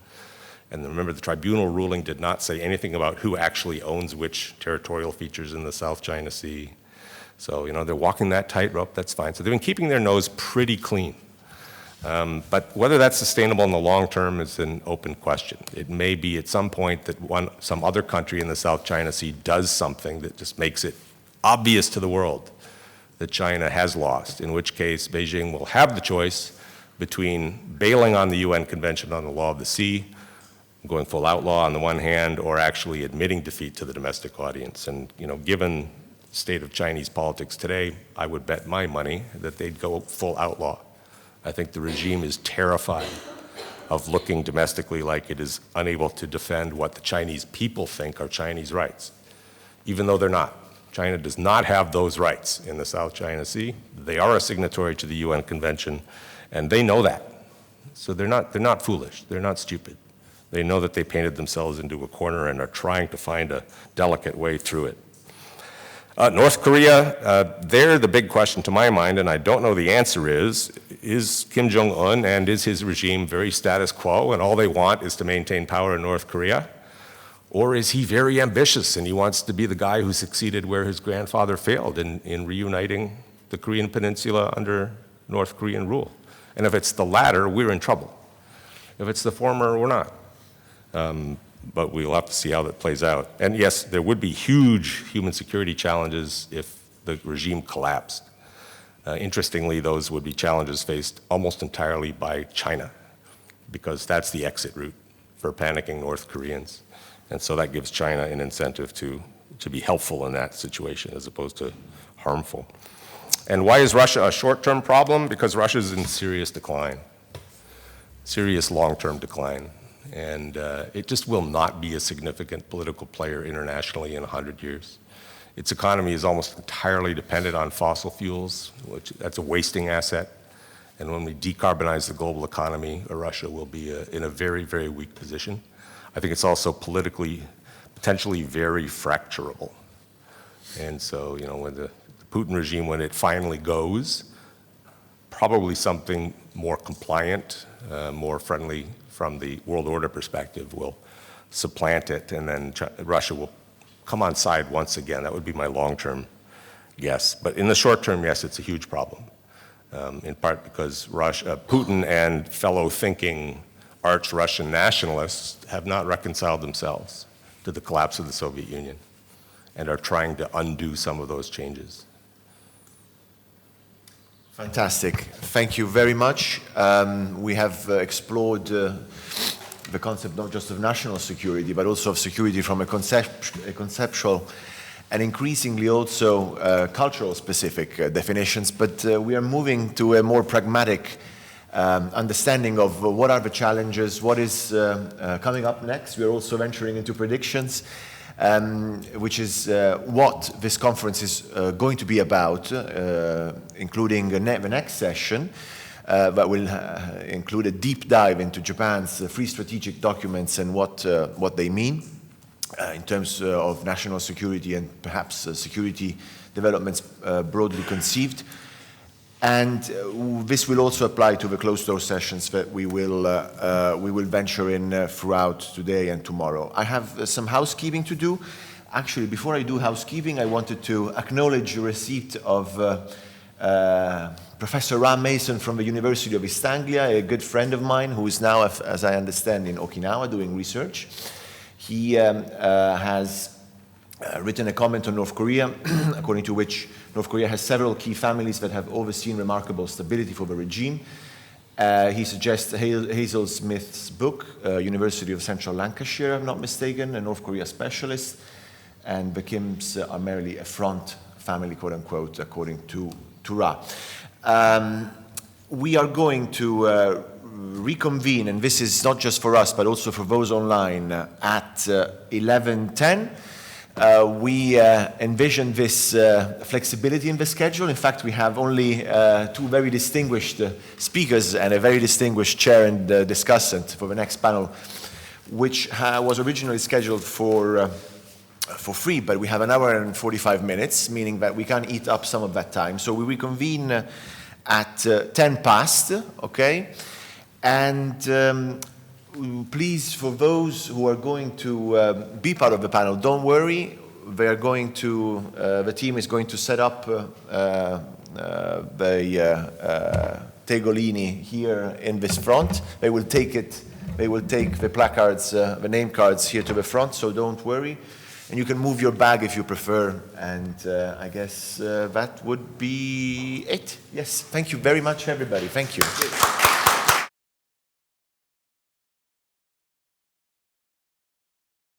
And remember, the tribunal ruling did not say anything about who actually owns which territorial features in the South China Sea. So, you know, they're walking that tightrope, that's fine. So they've been keeping their nose pretty clean. But whether that's sustainable in the long term is an open question. It may be at some point that some other country in the South China Sea does something that just makes it obvious to the world that China has lost, in which case Beijing will have the choice between bailing on the UN Convention on the Law of the Sea, going full outlaw on the one hand, or actually admitting defeat to the domestic audience. And, you know, given the state of Chinese politics today, I would bet my money that they'd go full outlaw. I think the regime is terrified of looking domestically like it is unable to defend what the Chinese people think are Chinese rights, even though they're not. China does not have those rights in the South China Sea. They are a signatory to the UN Convention, and they know that. So they're not foolish, they're not stupid. They know that they painted themselves into a corner and are trying to find a delicate way through it. North Korea, there the big question to my mind, and I don't know the answer is Kim Jong-un and is his regime very status quo and all they want is to maintain power in North Korea? Or is he very ambitious and he wants to be the guy who succeeded where his grandfather failed in reuniting the Korean Peninsula under North Korean rule? And if it's the latter, we're in trouble. If it's the former, we're not. But we'll have to see how that plays out. And yes, there would be huge human security challenges if the regime collapsed. Interestingly, those would be challenges faced almost entirely by China, because that's the exit route for panicking North Koreans. And so that gives China an incentive to be helpful in that situation as opposed to harmful. And why is Russia a short-term problem? Because Russia is in serious decline, serious long-term decline. And it just will not be a significant political player internationally in 100 years. Its economy is almost entirely dependent on fossil fuels, that's a wasting asset. And when we decarbonize the global economy, Russia will be in a very, very weak position. I think it's also politically, potentially very fracturable. And so, you know, when the Putin regime, when it finally goes, probably something more compliant, more friendly from the world order perspective will supplant it, and then Russia will come on side once again. That would be my long-term guess. But in the short term, yes, it's a huge problem, in part because Putin and fellow thinking arch-Russian nationalists have not reconciled themselves to the collapse of the Soviet Union and are trying to undo some of those changes. Fantastic. Thank you very much. We have explored the concept not just of national security, but also of security from a conceptual and increasingly also cultural specific definitions. But we are moving to a more pragmatic understanding of what are the challenges, what is coming up next. We are also venturing into predictions, which is what this conference is going to be about, including the next session that will include a deep dive into Japan's three strategic documents and what they mean in terms of national security and perhaps security developments broadly conceived. And this will also apply to the closed-door sessions that we will venture in throughout today and tomorrow. I have some housekeeping to do. Actually, before I do housekeeping, I wanted to acknowledge the receipt of Professor Ram Mason from the University of East Anglia, a good friend of mine who is now, as I understand, in Okinawa doing research. He has written a comment on North Korea, according to which North Korea has several key families that have overseen remarkable stability for the regime. He suggests Hazel Smith's book, University of Central Lancashire, if I'm not mistaken, a North Korea specialist, and the Kims are merely a front family, quote unquote, according to Ra. We are going to reconvene, and this is not just for us, but also for those online, at 11:10. We envision this flexibility in the schedule. In fact, we have only two very distinguished speakers and a very distinguished chair and discussant for the next panel, which was originally scheduled for 3, but we have an hour and 45 minutes, meaning that we can eat up some of that time. So we reconvene at 10 past, okay? And please, for those who are going to be part of the panel, don't worry. They are going to, the team is going to set up the tegolini here in this front. They will take the placards, the name cards here to the front, so don't worry. And you can move your bag if you prefer. And I guess that would be it. Yes, thank you very much, everybody. Thank you.